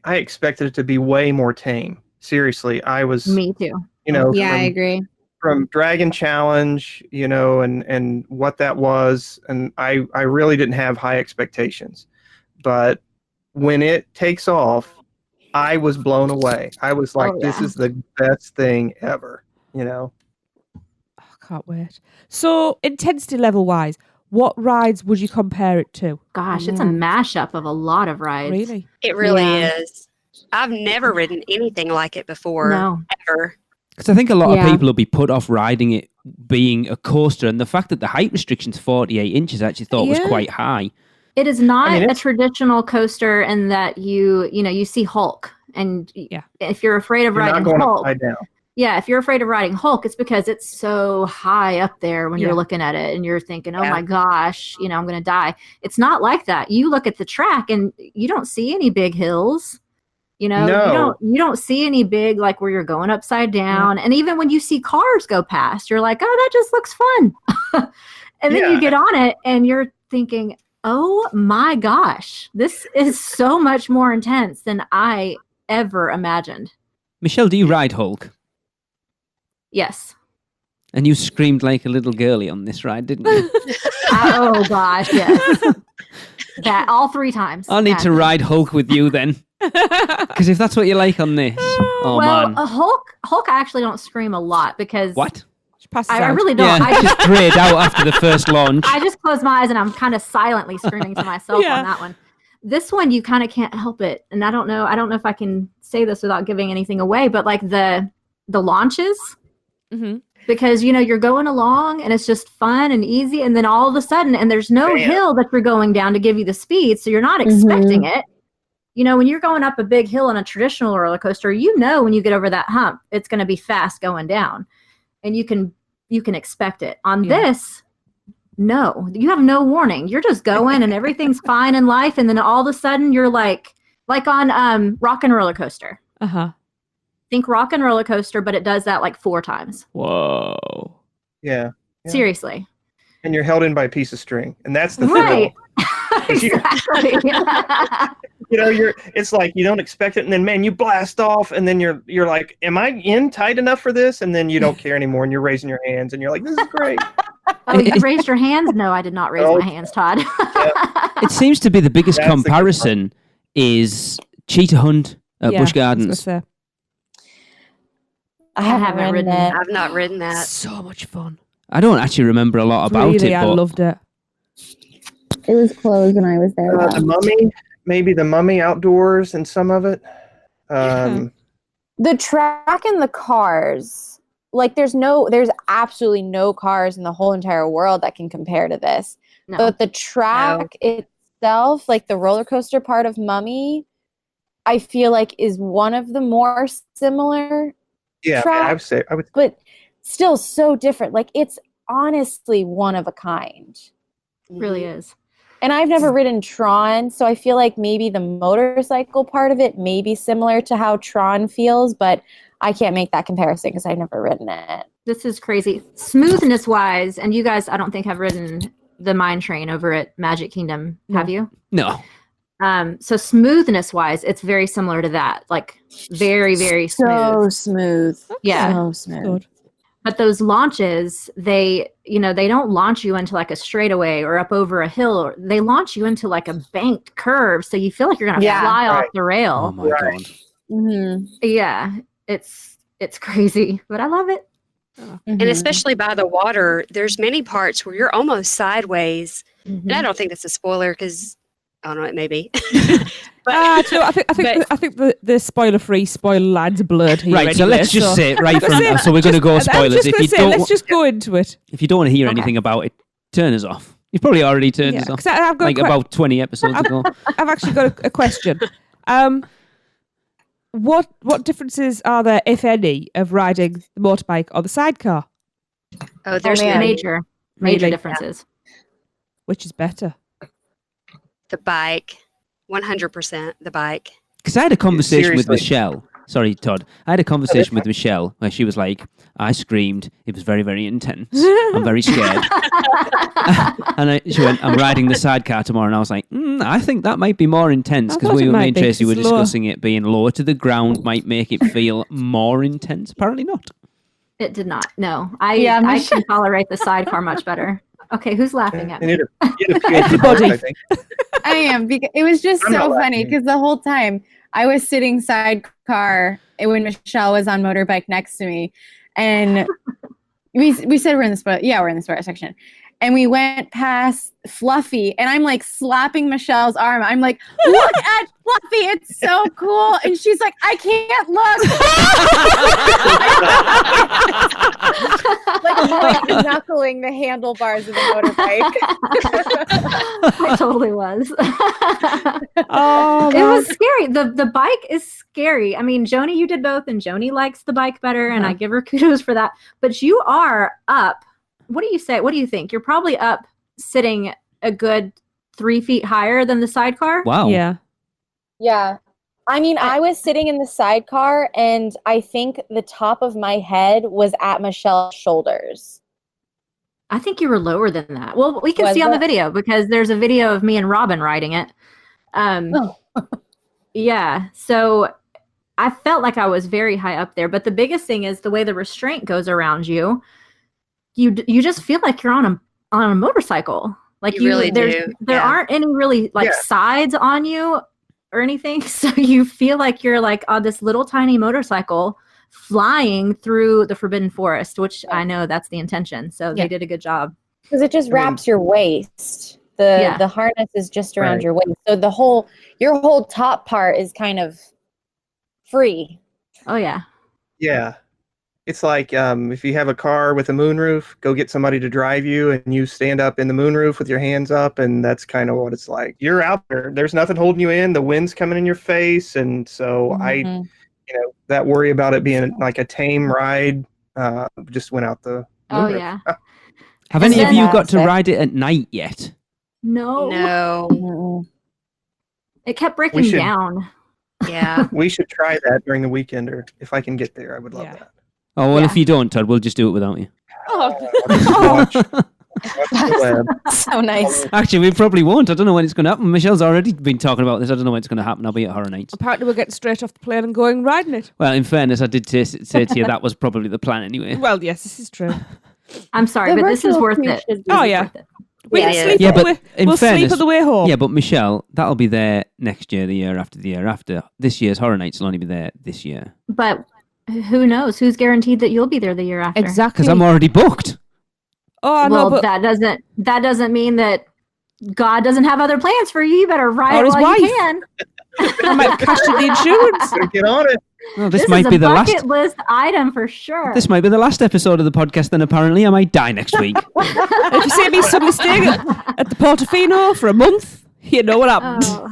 I expected it to be way more tame. Seriously, I was. Me too. Yeah, I agree. From Dragon Challenge, and what that was, and I really didn't have high expectations. But when it takes off, I was blown away. I was like, this is the best thing ever, I can't wait. So, intensity level wise, what rides would you compare it to? Gosh, it's a mashup of a lot of rides. Really? It really Yeah. is. I've never ridden anything like it before. No. Ever. Because I think a lot Yeah. of people will be put off riding it being a coaster, and the fact that the height restriction's 48 inches, I actually thought was Yeah. quite high. It is not I mean, a it's- traditional coaster in that you see Hulk, and if you're afraid of you're not riding going Hulk, upside down. yeah, if you're afraid of riding Hulk, it's because it's so high up there when Yeah. you're looking at it and you're thinking, oh Yeah. my gosh, I'm going to die. It's not like that. You look at the track and you don't see any big hills. No. You don't see any big, like where you're going upside down. And even when you see cars go past, you're like, oh, that just looks fun. And then Yeah. you get on it and you're thinking, oh my gosh, this is so much more intense than I ever imagined. Michelle, do you ride Hulk? Yes. And you screamed like a little girlie on this ride, didn't you? Oh gosh, yes. That all 3 times. I'll need to Yes. ride Hulk with you then. Because if that's what you like on this, oh Well, man. a Hulk I actually don't scream a lot because What? She passes I out. really don't. Yeah, I just just grayed out after the first launch. I just close my eyes and I'm kind of silently screaming to myself Yeah. on that one. This one you kind of can't help it. And I don't know if I can say this without giving anything away, but like the launches, Mm-hmm. because you're going along and it's just fun and easy, and then all of a sudden, and there's no Bam. hill that you're going down to give you the speed, so you're not expecting it. When you're going up a big hill on a traditional roller coaster, when you get over that hump, it's going to be fast going down, and you can expect it. On Yeah. this, no, you have no warning. You're just going and everything's fine in life, and then all of a sudden you're like on Rock and Roller Coaster. Uh-huh. Think Rock and Roller Coaster, but it does that like 4 times. Whoa. Yeah. Yeah. Seriously. And you're held in by a piece of string, and that's the Right. You- Exactly. it's like you don't expect it, and then man, you blast off, and then you're like, am I in tight enough for this? And then you don't care anymore, and you're raising your hands, and you're like, this is great. Oh, you raised your hands? No, I did not raise Oh. my hands, Todd. It seems to be the biggest That's the good comparison is Cheetah Hunt at Yeah, Busch I was Gardens. gonna say. I haven't haven't ridden ridden it. I've not ridden that. So much fun. I don't actually remember a lot about Really, it, I but loved it. It was closed when I was there. The Mummy, maybe the Mummy outdoors and some of it. The track and the cars, like there's absolutely no cars in the whole entire world that can compare to this. No. But the track itself, like the roller coaster part of Mummy, I feel like is one of the more similar, Yeah, track, I would. but still so different. Like it's honestly one of a kind. Really is. And I've never ridden Tron, so I feel like maybe the motorcycle part of it may be similar to how Tron feels, but I can't make that comparison because I've never ridden it. This is crazy. Smoothness wise, and you guys, I don't think have ridden the Mine Train over at Magic Kingdom, have you? no. So smoothness wise, it's very similar to that. Like very, very smooth. smooth. Yeah. So smooth. Good. But those launches, they don't launch you into like a straightaway or up over a hill. They launch you into like a banked curve. So you feel like you're going to Yeah. fly off Right. the rail. Oh my Right. god. Mm-hmm. Yeah. It's crazy, but I love it. And especially by the water, there's many parts where you're almost sideways. And I don't think that's a spoiler because, I don't know, it may be. But No, I think the spoiler-free spoiler lines are blurred here. Right, so anyway, let's just say right Let's say- from so we're going to go I was spoilers. just If gonna you say, don't let's just go into it. if you don't want to hear Okay. anything about it, turn us off. You've probably already turned Yeah, us off. 'cause I've got Like about 20 episodes ago. I've actually got a question. What differences are there, if any, of riding the motorbike or the sidecar? there's man. many. Major Really? differences. Which is better? the bike, 100% the bike. Because I had a conversation with Seriously. Michelle. Sorry, Todd. I had a conversation with Michelle where she was like, I screamed. It was very, very intense. I'm very scared. And she went, I'm riding the sidecar tomorrow. And I was like, I think that might be more intense I because thought it me might and be, Tracy 'cause were it's lower. discussing it being lower to the ground might make it feel more intense. Apparently not. It did not. No, I Yeah, can tolerate the sidecar much better. Okay, who's laughing at You me? need a PhD, Everybody. I think. I am because it was just I'm so not funny laughing. because the whole time I was sitting sidecar when Michelle was on motorbike next to me, and we said we're in the sport. Yeah, we're in the sport section, and we went past Fluffy, and I'm like slapping Michelle's arm. I'm like, look at Fluffy, it's so cool, and she's like, I can't look. Like white knuckling the handlebars of the motorbike. I totally was. Oh, It was scary. The bike is scary. I mean, Joni, you did both, and Joni likes the bike better, and I give her kudos for that. But you are up. What do you say? What do you think? You're probably up sitting a good 3 feet higher than the sidecar. Wow. yeah. Yeah. I mean, I was sitting in the sidecar, and I think the top of my head was at Michelle's shoulders. I think you were lower than that. Well, we can Was see on the it? video because there's a video of me and Robin riding it. Oh. Yeah. So I felt like I was very high up there. But the biggest thing is the way the restraint goes around you. You just feel like you're on a motorcycle. Like You really there do, There yeah. aren't any really like Yeah. sides on you or anything. So you feel like you're like on this little tiny motorcycle flying through the Forbidden Forest, which I know that's the intention. So Yeah. they did a good job. Because it just I mean- wraps your waist. Yeah. The harness is just around Right. your waist. So your whole top part is kind of free. Oh yeah. Yeah. It's like if you have a car with a moonroof, go get somebody to drive you and you stand up in the moonroof with your hands up, and that's kind of what it's like. You're out there. There's nothing holding you in. The wind's coming in your face. And so Mhm. that worry about it being like a tame ride just went out the Oh moonroof. yeah. Have And any of then- you got to Fantastic. ride it at night yet? No. No. Mhm. It kept breaking should- down. Yeah. We should try that during the weekend, or if I can get there, I would love Yeah. that. Oh, well, Yeah. if you don't, Todd, we'll just do it without you. Watch the web. So nice. Actually, we probably won't. I don't know when it's going to happen. Michelle's already been talking about this. I don't know when it's going to happen. I'll be at Horror Nights. Apparently, we're getting straight off the plane and going riding it. Well, in fairness, I did say to you that was probably the plan anyway. Well, yes, this is true. I'm sorry, The but this is virtual worth queue it. should be- This Oh, is yeah. worth it. We Yeah, can it sleep is. Yeah, on the but way. in We'll sleep fairness, on the way home. yeah, but Michelle, that'll be there next year, the year after, the year after. This year's Horror Nights will only be there this year. But who knows? Who's guaranteed that you'll be there the year after? Exactly. Because I'm already booked. Oh, I Well, know, but that doesn't mean that God doesn't have other plans for you. You better ride Or it his while you wife. can. I might have cashed in the insurance. Better get on it. Oh, this This might is be a the bucket last. list item for sure. This might be the last episode of the podcast. Then apparently, I might die next week. If you see me suddenly staying at the Portofino for a month, you know what happened. Oh,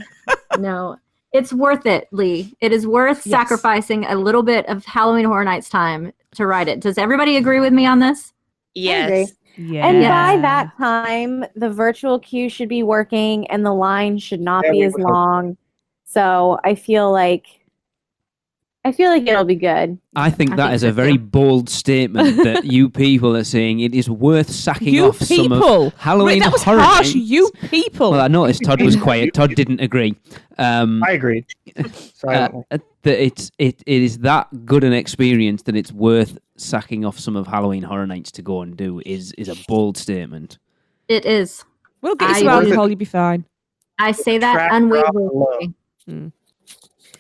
no, it's worth it, Lee. It is worth Yes. sacrificing a little bit of Halloween Horror Nights time to ride it. Does everybody agree with me on this? Yes. Yeah. And by that time, the virtual queue should be working and the line should not Yeah, be we as would hope. long. So I feel like it'll be good. I think I that think is so a very too. bold statement that you people are saying it is worth sacking You off some people. of Halloween Wait, that was Horror harsh. Nights. You people. Well, I noticed Todd was quiet. Todd didn't agree. I agreed. Silently. That it is that good an experience that it's worth sacking off some of Halloween Horror Nights to go and do is a bold statement. It is. We'll get you I some would- alcohol. You'll be fine. I say that Track unwaveringly. Mm.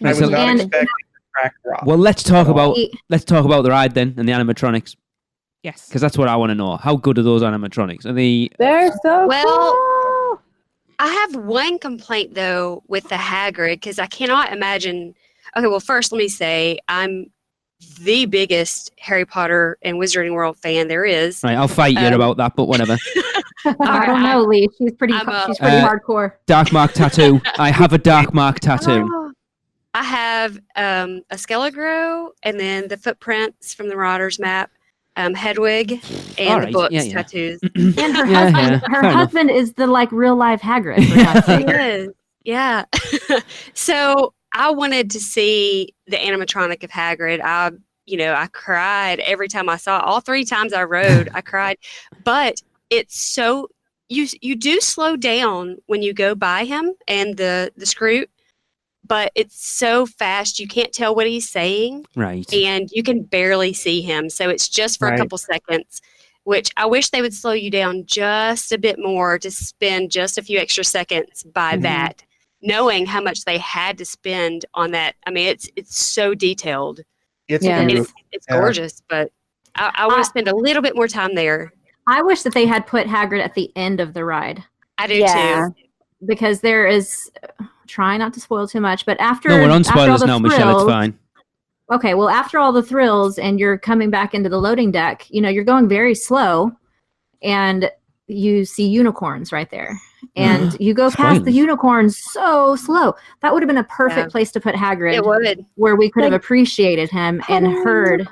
I was So- not And- expecting the track drop. Well, let's talk about He- the ride then and the animatronics Yes. because that's what I want to know. How good are those animatronics? Are they? They're so Well, cool. I have one complaint though with the Hagrid because I cannot imagine. Okay, well, first let me say I'm the biggest Harry Potter and Wizarding World fan there is. Right, I'll fight you about that, but whatever. I don't know, Lee. She's pretty. I'm a- She's pretty hardcore. Dark mark tattoo. I have a dark mark tattoo. I have a Skelegro and then the footprints from the Marauders map. Hedwig and All the right, books yeah. tattoos. And her Yeah, husband, yeah, her fair enough. husband is the like real life Hagrid. For God's sake. Yes. Yeah. So I wanted to see the animatronic of Hagrid. I cried every time I saw it. All 3 times I rode, I cried. But it's so you do slow down when you go by him and the Scroot, but it's so fast you can't tell what he's saying. Right. And you can barely see him. So it's just for a Right. couple seconds, which I wish they would slow you down just a bit more to spend just a few extra seconds by Mhm. that, knowing how much they had to spend on that. I mean, it's so detailed. It's Yeah. And beautiful. it's Yeah. gorgeous, but I want to spend a little bit more time there. I wish that they had put Hagrid at the end of the ride I do Yeah. too. because there is. Try not to spoil too much, but after No, we're on after all spoilers the now, Michelle. It's thrills- fine. Okay, well, after all the thrills and you're coming back into the loading deck, you're going very slow and you see unicorns right there. And you go past the Spoilers. unicorns so slow. That would have been a perfect Yeah. place to put Hagrid It would. where we could have Like, appreciated him and heard.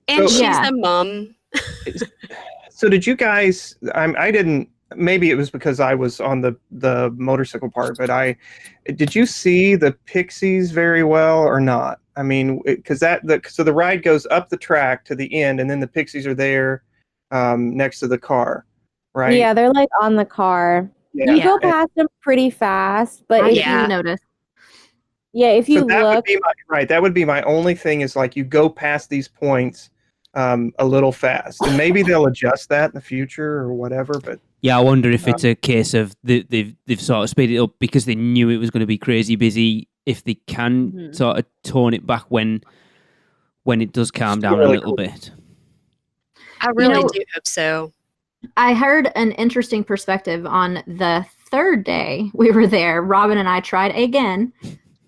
And So- she's Yeah. a mum. So did you guys? I didn't. Maybe it was because I was on the motorcycle part, but did you see the Pixies very well or not? I mean, because so the ride goes up the track to the end, and then the Pixies are there next to the car, right? Yeah, they're like on the car. Yeah. You go past them pretty fast, but I if Yeah. didn't notice. if you So that look, would be that would be my only thing is like you go past these points a little fast, and maybe they'll adjust that in the future or whatever. But Yeah, I wonder if it's a case of they've sort of speeded it up because they knew it was going to be crazy busy. If they can Mhm. sort of tone it back when it does calm down a really little cool. bit. I really know- do hope so. I heard an interesting perspective on the third day we were there. Robin and I tried again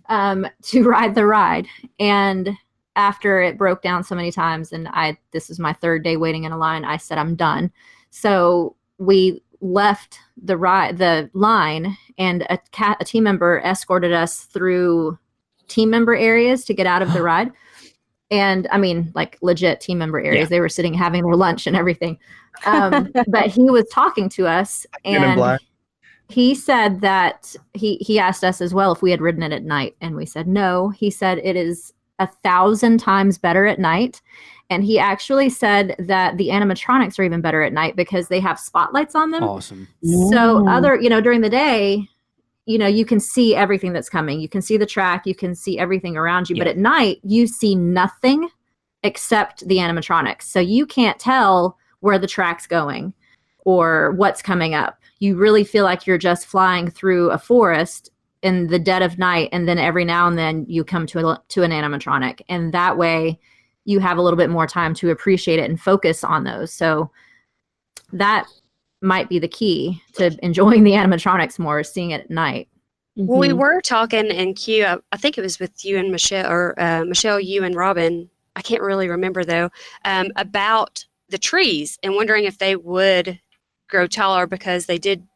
to ride the ride. And after it broke down so many times and this is my third day waiting in a line, I said, I'm done. So we left the line and a team member escorted us through team member areas to get out of the ride. And I mean, like legit team member areas. Yeah. They were sitting having their lunch and everything. But he was talking to us Men in and Black. he said that he asked us as well if we had ridden it at night. And we said, no. He said it is 1,000 times better at night. And he actually said that the animatronics are even better at night because they have spotlights on them. Awesome. So Yeah. during the day, you can see everything that's coming. You can see the track, you can see everything around you. But Yeah. at night, you see nothing except the animatronics. So you can't tell where the track's going or what's coming up. You really feel like you're just flying through a forest in the dead of night. And then every now and then you come to an animatronic. And that way you have a little bit more time to appreciate it and focus on those. So that might be the key to enjoying the animatronics more, is seeing it at night. Well, we Mhm. were talking in Q. I think it was with you and Michelle, or Michelle, you and Robin. I can't really remember though. About the trees and wondering if they would grow taller because they did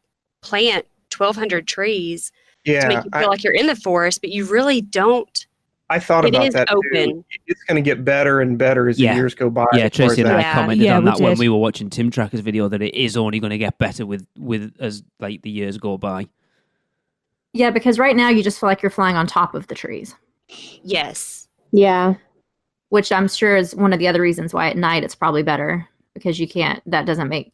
plant 1,200 trees to yeah, make you feel like you're in the forest, but you really don't. I thought It about is that too. open. It's going to get better and better as Yeah. the years go by. Yeah, as far as Tracy and that. I Yeah. commented Yeah, on we that when did. we were watching Tim Tracker's video that it is only going to get better with as like the years go by. Yeah, because right now you just feel like you're flying on top of the trees, Yes. Yeah. which I'm sure is one of the other reasons why at night it's probably better, because that doesn't make,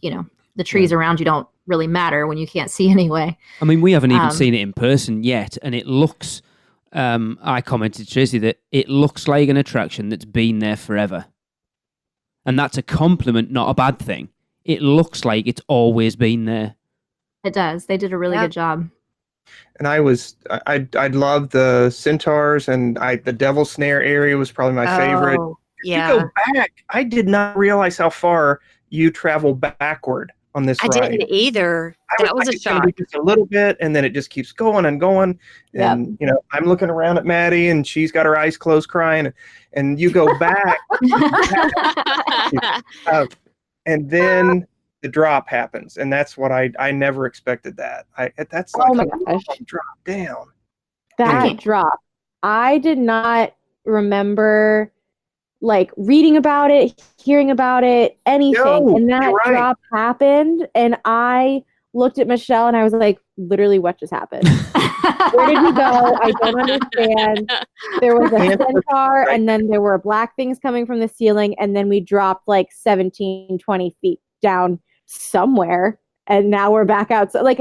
the trees around you don't really matter when you can't see anyway. I mean, we haven't even Um, seen it in person yet, and it looks. I commented to Tracy that it looks like an attraction that's been there forever, and that's a compliment, not a bad thing. It looks like it's always been there. It does. They did a really Yeah. good job. And I love the centaurs, and the devil snare area was probably my favorite. Oh, You yeah. go back. I did not realize how far you travel backward on this I ride. didn't either. That was like, a it's gonna shock. be just a little bit, and then it just keeps going and going. Yep. And I'm looking around at Maddy, and she's got her eyes closed, crying. And you go back, and then the drop happens, and that's what I never expected. That's like Oh my a gosh. drop down. That Yeah. drop. I did not remember like reading about it, hearing about it, anything. No, and that you're right. drop happened, and I looked at Michelle and I was like, literally, what just happened? Where did we go? I don't understand. There was a centaur, and then there were black things coming from the ceiling, and then we dropped like 17, 20 feet down somewhere, and now we're back out. So like,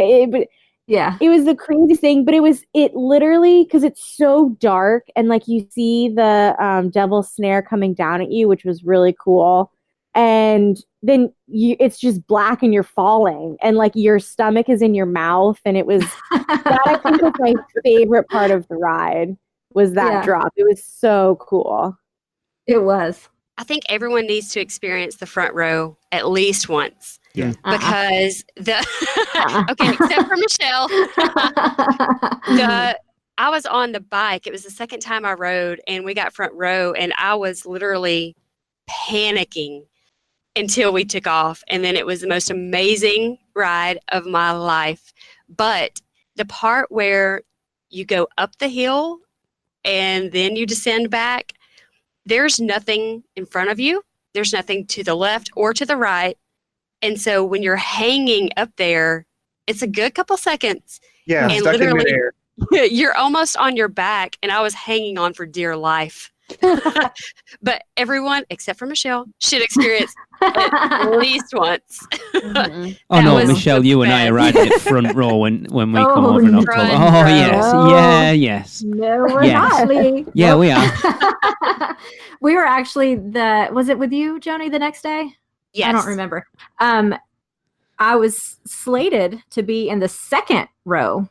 Yeah. it was the craziest thing, but it literally, because it's so dark, and like you see the devil's snare coming down at you, which was really cool. And then it's just black and you're falling, and like your stomach is in your mouth, and it was that I think was my favorite part of the ride was that drop. It was so cool. It was. I think everyone needs to experience the front row at least once. Yeah. Because okay, except for Michelle. I was on the bike. It was the second time I rode, and we got front row, and I was literally panicking until we took off. And then it was the most amazing ride of my life. But the part where you go up the hill and then you descend back, there's nothing in front of you. There's nothing to the left or to the right. And so when you're hanging up there, it's a good couple seconds. Yeah, and stuck in literally, midair. you're almost on your back, and I was hanging on for dear life. But everyone, except for Michelle, should experience at least once. Mhm. Oh That no, was Michelle, the you and I are best. riding at front row when we come Oh, over in no. October. Front Oh row. yes, yes. No, we're Yes. not, Lee. Yeah, Nope. we are. We were actually was it with you, Joni, the next day? Yes. I don't remember. I was slated to be in the second row.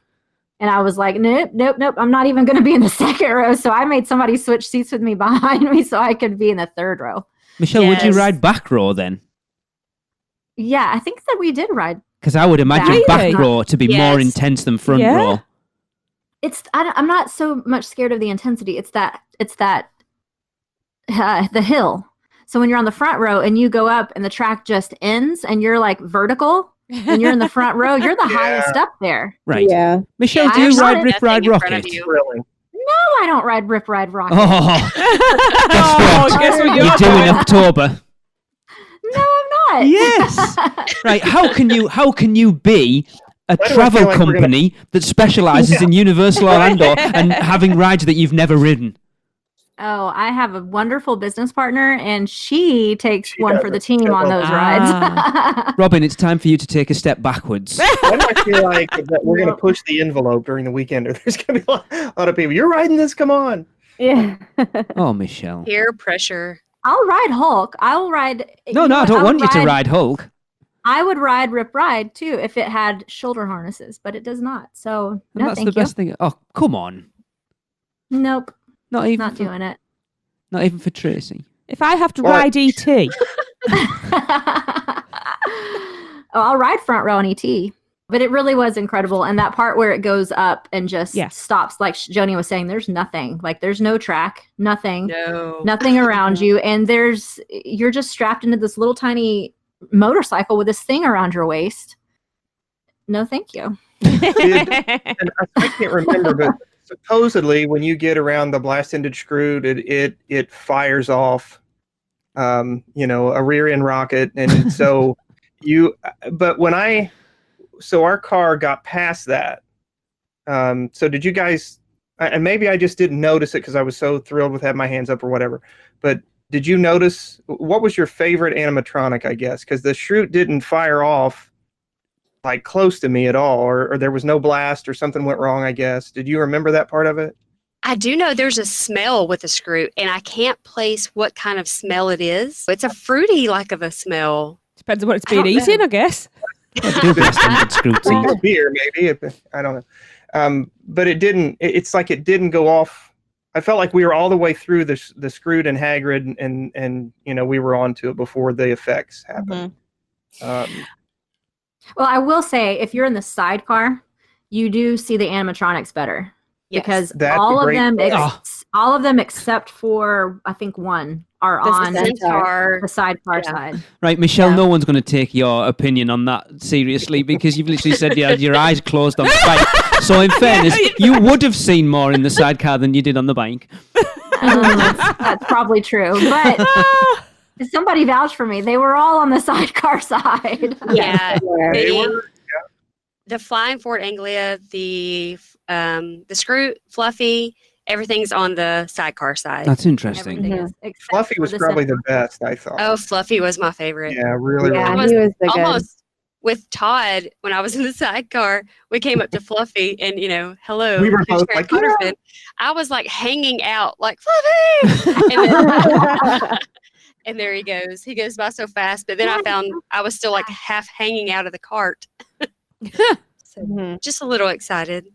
And I was like, nope. I'm not even going to be in the second row. So I made somebody switch seats with me behind me so I could be in the third row. Michelle, would you Yes. ride back row then? Yeah, I think that we did ride. Because I would imagine Really? back row to be more Yes. intense than front Yeah. row. I'm not so much scared of the intensity. It's that the hill. So when you're on the front row and you go up and the track just ends and you're like vertical and you're in the front row, you're the Yeah. highest up there. Right. Yeah. Michelle, Yeah, do you I've ride done Rip nothing Ride in front of Rocket? you. Thrilling. No, I don't ride Rip Ride Rocket. Oh, Oh, guess what you're you're doing doing? October. No, I'm not. Yes. Right. How can you be a Why do I travel feel like we're gonna- company that specializes in Universal Orlando and having rides that you've never ridden? Oh, I have a wonderful business partner, and she takes She one does for the it. team on those rides. Robin, it's time for you to take a step backwards. Why do I feel like that we're going to push the envelope during the weekend? Or there's going to be a lot of people. You're riding this. Come on. Yeah. Oh, Michelle. Peer pressure. I'll ride Hulk. I will ride. No, you know I what? don't I'll want you to ride Hulk. I would ride Rip Ride too if it had shoulder harnesses, but it does not. So And no, that's thank the you. best thing. Oh, come on. Nope, Not even not for, doing it. Not even for Tracy. If I have to What? ride ET, I'll ride front row on ET, but it really was incredible. And that part where it goes up and just Yes. stops, like Joni was saying, there's nothing. Like there's no track, nothing. No. Nothing around you, and you're just strapped into this little tiny motorcycle with this thing around your waist. No, thank you. And I can't remember, but supposedly when you get around the blast-ended screw, it fires off, a rear end rocket, and so But so our car got past that. So did you guys? And maybe I just didn't notice it because I was so thrilled with having my hands up or whatever. But did you notice what was your favorite animatronic? I guess because the Shroot didn't fire off like close to me at all, or there was no blast or something went wrong. I guess. Did you remember that part of it? I do know there's a smell with a screw, and I can't place what kind of smell it is. It's a fruity like of a smell. depends on what it's I don't been know. eating, I guess. Do blast-ended screw teeth. Beer, maybe. I don't know. But it didn't. It's like it didn't go off. I felt like we were all the way through the Scroot and Hagrid, and we were on to it before the effects happened. Well, I will say, if you're in the sidecar, you do see the animatronics better Yes. because That's all a of great them, point. all of them except for I think one are on The centaur. the sidecar Yeah. side. Right, Michelle, Yeah. no one's going to take your opinion on that seriously because you've literally said you had your eyes closed on the bike. So in fairness, you would have seen more in the sidecar than you did on the bike. That's probably true. But somebody vouched for me. They were all on the sidecar side. Yeah, They were, the Flying Fort Anglia, the Screw Fluffy, everything's on the sidecar side. That's interesting. Everything is, except Fluffy for was the probably center. the best, I thought. Oh, Fluffy was my favorite. Yeah, really, Yeah, really. he was the good. Almost with Todd when I was in the sidecar, we came up to Fluffy and hello. We were here's both Harry like, Potter yeah. fan. I was like hanging out like Fluffy, and, and there he goes. He goes by so fast, but then I found I was still like half hanging out of the cart. So Mhm. just a little excited.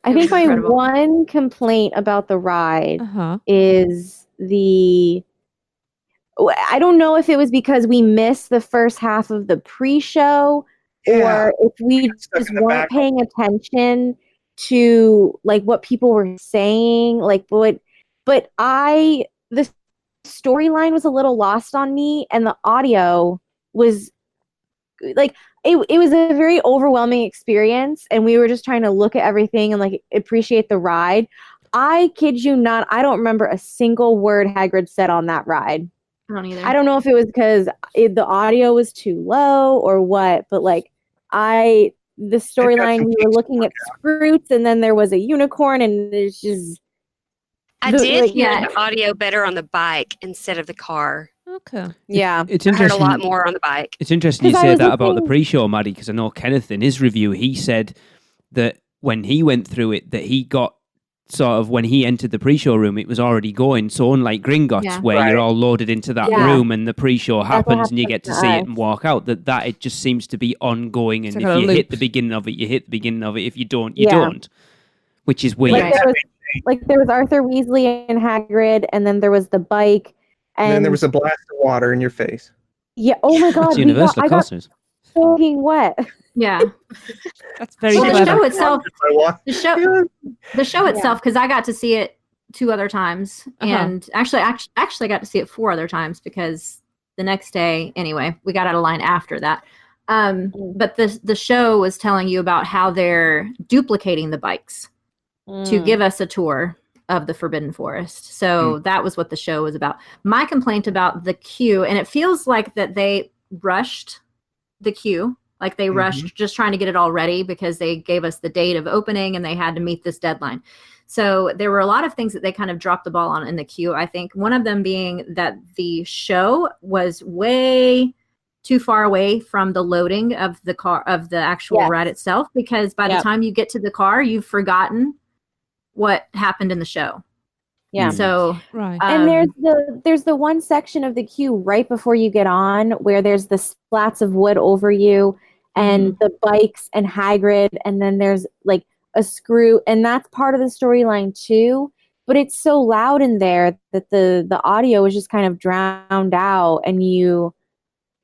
I It was think my incredible. one complaint about the ride Uh-huh. is I don't know if it was because we missed the first half of the pre-show Yeah. or if we got stuck just in the weren't back. paying attention to like what people were saying, like the storyline was a little lost on me, and the audio was like it was a very overwhelming experience, and we were just trying to look at everything and like appreciate the ride. I kid you not, I don't remember a single word Hagrid said on that ride. I don't either. I don't know if it was because the audio was too low or what, but like the storyline, we were looking at fruits and then there was a unicorn and it's just. I did hear yeah. the audio better on the bike instead of the car. Okay. Yeah. It's I heard a interesting. lot more on the bike. It's interesting you 'Cause I say was that about the listening- pre-show, Maddy, because I know Kenneth in his review, he said that when he went through it, that he got sort of when he entered the pre-show room, it was already going. So unlike Gringotts, Yeah. where Right. you're all loaded into that Yeah. room and the pre-show what happens and you get happened to to see it us. and walk out, that it just seems to be ongoing. And It's if like a you hit loop. the beginning of it, you hit the beginning of it. If you don't, you Yeah. don't. Which is weird. Like there was Arthur Weasley and Hagrid, and then there was the bike, And then there was a blast of water in your face. yeah. Oh my God, That's Universal, I of got course it is. soaking wet. Yeah. That's very Well, the clever. show itself, I walked- the show Yeah. itself, because I got to see it 2 other times, Uh-huh. and actually I got to see it 4 other times because the next day, anyway, we got out of line after that. But the show was telling you about how they're duplicating the bikes to give us a tour of the Forbidden Forest. So that was what the show was about. My complaint about the queue, and it feels like that they rushed the queue, like they rushed just trying to get it all ready because they gave us the date of opening and they had to meet this deadline. So there were a lot of things that they kind of dropped the ball on in the queue. I think one of them being that the show was way too far away from the loading of the car, of the actual Yes. ride itself, because by the Yep. time you get to the car, you've forgotten what happened in the show. Yeah. So Right. And there's the one section of the queue right before you get on where there's the slats of wood over you and the bikes and Hagrid, and then there's like a screw, and that's part of the storyline too. But it's so loud in there that the audio is just kind of drowned out, and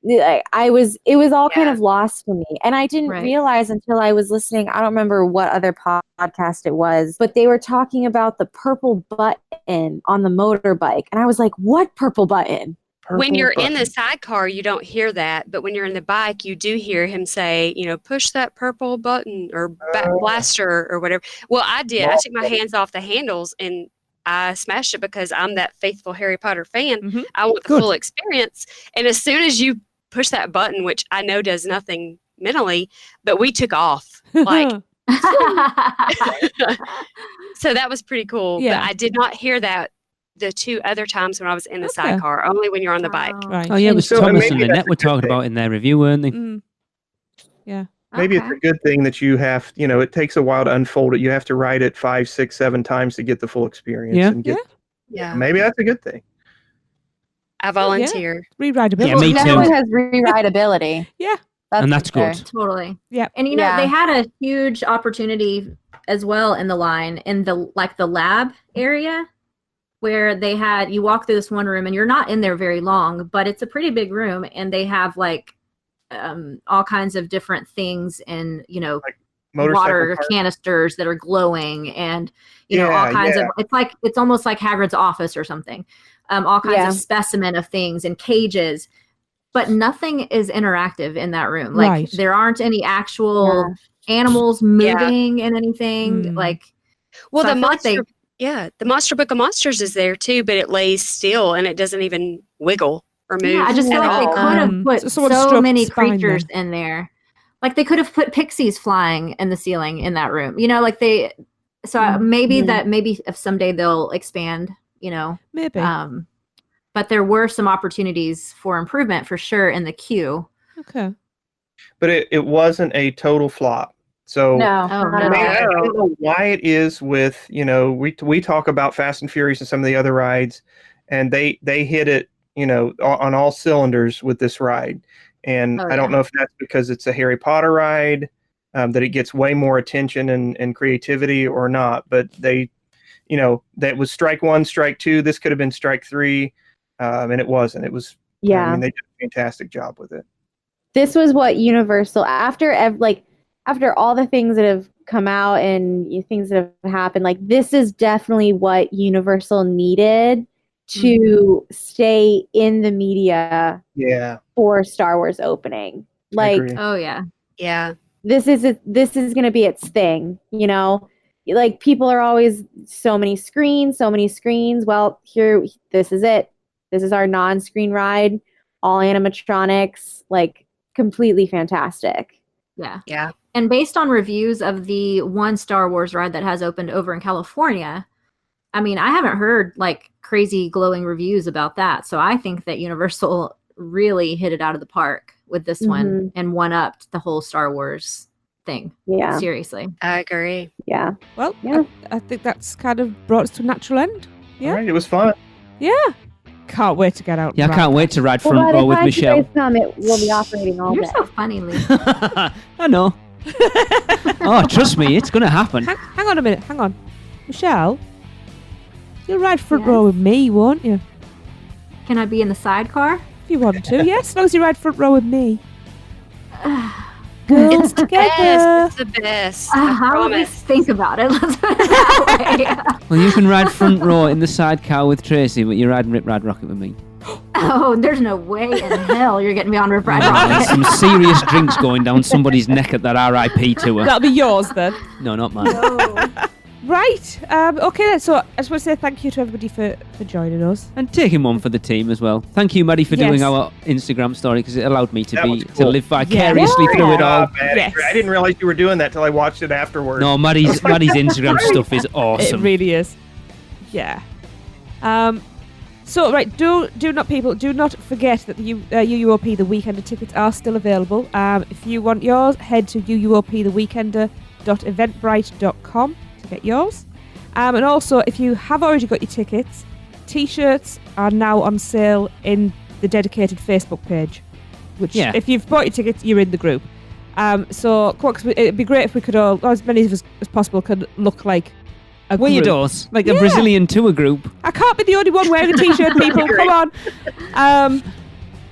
it was all kind of lost to me. And I didn't Right. realize until I was listening, I don't remember what other podcast it was, but they were talking about the purple button on the motorbike. And I was like, what purple button? When Purple you're in button. the sidecar, you don't hear that, but when you're in the bike, you do hear him say, push that purple button or blaster or whatever. Well, I did. I took my hands off the handles and I smashed it because I'm that faithful Harry Potter fan. Mhm. I want the Good. full experience. And as soon as you push that button, which I know does nothing mentally, but we took off. Like, so that was pretty cool. Yeah. But I did not hear that the 2 other times when I was in the Okay. sidecar, only when you're on the bike. Right. Oh, yeah, it was So, Thomas maybe and that's Lynette a were good talking thing. about in their review, weren't they? Mm. Yeah. Maybe it's a good thing that you have, it takes a while to unfold it. You have to ride it 5, 6, 7 times to get the full experience. Yeah. And get, Yeah. Maybe that's a good thing. I volunteer. Rewritability. Yeah, me too. Definitely has rewritability. Yeah. And for that's sure. good. Totally. Yeah. And Yeah. they had a huge opportunity as well in the line in the lab area where they had you walk through this one room and you're not in there very long, but it's a pretty big room and they have all kinds of different things and Motorcycle water park. canisters that are glowing and all Yeah, kinds yeah. of it's almost like Hagrid's office or something. All kinds Yeah. of specimen of things and cages, but nothing is interactive in that room. Like Right. there aren't any actual animals moving in anything. Mm. Like Well, so I the feel like monster Yeah, the Monster Book of Monsters is there too, but it lays still and it doesn't even wiggle or move. Yeah, I just feel at like they all. could have put so someone so struck many spine creatures then. in there. Like they could have put pixies flying in the ceiling in that room. You know, like they. So maybe if someday they'll expand. You know, Maybe. But there were some opportunities for improvement for sure in the queue. Okay. But it wasn't a total flop. So No, Oh, not at no. all. I don't know why it is with, we talk about Fast and Furious and some of the other rides, and they hit it, on all cylinders with this ride. And Oh, I don't yeah. know if that's because it's a Harry Potter ride, that it gets way more attention and creativity or not. But that was strike one, strike two. This could have been strike three, and it wasn't. It was, Yeah. I mean, they did a fantastic job with it. This was what Universal, after all the things that have come out and things that have happened, like this is definitely what Universal needed to stay in the media for Star Wars opening. Like, agree. Oh yeah. Yeah. this is going to be its thing, like people are always so many screens. Well, this is it. This is our non-screen ride, all animatronics, like completely fantastic. Yeah. Yeah. And based on reviews of the one Star Wars ride that has opened over in California, I mean, I haven't heard like crazy glowing reviews about that. So I think that Universal really hit it out of the park with this one and one-upped the whole Star Wars thing. Yeah. Seriously. I agree. Yeah. Well, Yeah. I think that's kind of brought us to a natural end. Yeah. All right, it was fun. Yeah. Can't wait to get out. Yeah, I and can't ride. wait to ride Well, front by the row with time Michelle. you guys come, it will be operating all You're day. so funny, Lee. I know. Oh, trust me, it's going to happen. Hang on a minute. Hang on. Michelle, you'll ride front Yes? row with me, won't you? Can I be in the sidecar? If you want to. Yes, as long as you ride front row with me. Girls together. Yes, it's the best. I I'll at promise. least think about it. Let's put it that way. Well, you can ride front row in the sidecar with Tracy, but you're riding Rip Ride Rocket with me. Oh, there's no way in hell you're getting me on Rip Ride There's Rocket. some serious drinks going down somebody's neck at that RIP tour. That'll be yours then. No, not mine. Right. Okay then. So I just want to say thank you to everybody for joining us. And taking one for the team as well. Thank you, Maddy, for doing Yes. our Instagram story because it allowed me to That was to cool. live vicariously through it all. Maddy. Yes. I didn't realize you were doing that till I watched it afterwards. No, Maddy's Instagram stuff is awesome. It really is. Yeah. So right, do not forget that the UUOP the Weekender tickets are still available. If you want yours, head to uuoptheweekender.eventbrite.com to get yours. And also, if you have already got your tickets, T-shirts are now on sale in the dedicated Facebook page. Which, if you've bought your tickets, you're in the group. So come on, 'cause it'd be great if we could all, or as many of us as possible, could look like a group. Weirdos, like a Brazilian tour group. I can't be the only one wearing a T-shirt, people. Come on.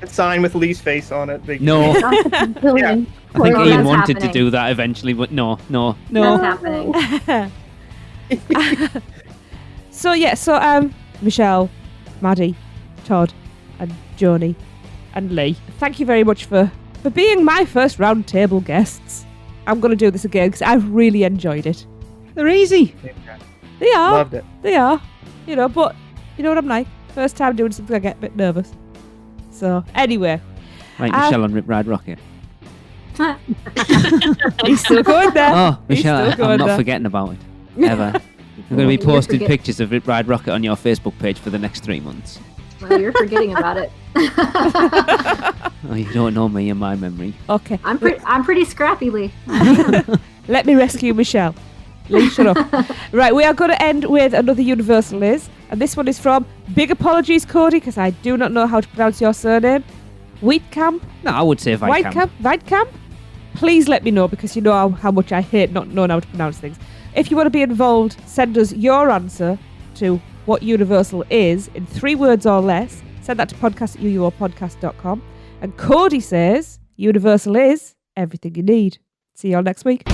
A sign with Lee's face on it. Big No, I Brilliant. think Oh, Ian that's wanted happening. to do that eventually, but no. That's happening. So Michelle, Maddy, Todd, and Joni, and Lee, thank you very much for being my first roundtable guests. I'm going to do this again because I've really enjoyed it. They're easy. They are. Loved it. They are. But you know what I'm like. First time doing something, I get a bit nervous. So anyway, Right, Michelle on Rip Ride Rocket. he's still going there. Oh, He's Michelle, still going I'm not there. forgetting about it. Ever. I'm going to be You're posting forget- pictures of Rip Ride Rocket on your Facebook page for the next 3 months. Well, you're forgetting about it. Oh, you don't know me and my memory. Okay. I'm pretty scrappy, Lee. Let me rescue Michelle. Lee, shut up. Right, we are going to end with another Universal Liz, and this one is from Big Apologies, Cody, because I do not know how to pronounce your surname. Wheatcamp? No, I would say Whitecamp. Weitkamp? Please let me know, because you know how much I hate not knowing how to pronounce things. If you want to be involved, send us your answer to what Universal is in 3 words or less. Send that to podcast@uuopodcast.com. And Cody says Universal is everything you need. See you all next week.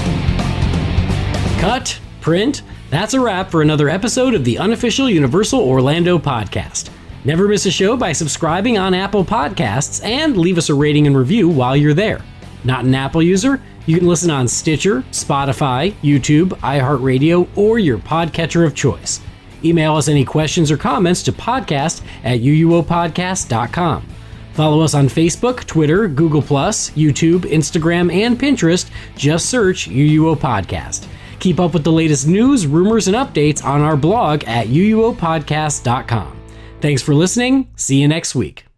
Cut, print, that's a wrap for another episode of the unofficial Universal Orlando podcast. Never miss a show by subscribing on Apple Podcasts and leave us a rating and review while you're there. Not an Apple user? You can listen on Stitcher, Spotify, YouTube, iHeartRadio, or your podcatcher of choice. Email us any questions or comments to podcast@uuopodcast.com. Follow us on Facebook, Twitter, Google+, YouTube, Instagram, and Pinterest. Just search UUO Podcast. Keep up with the latest news, rumors, and updates on our blog at uuopodcast.com. Thanks for listening. See you next week.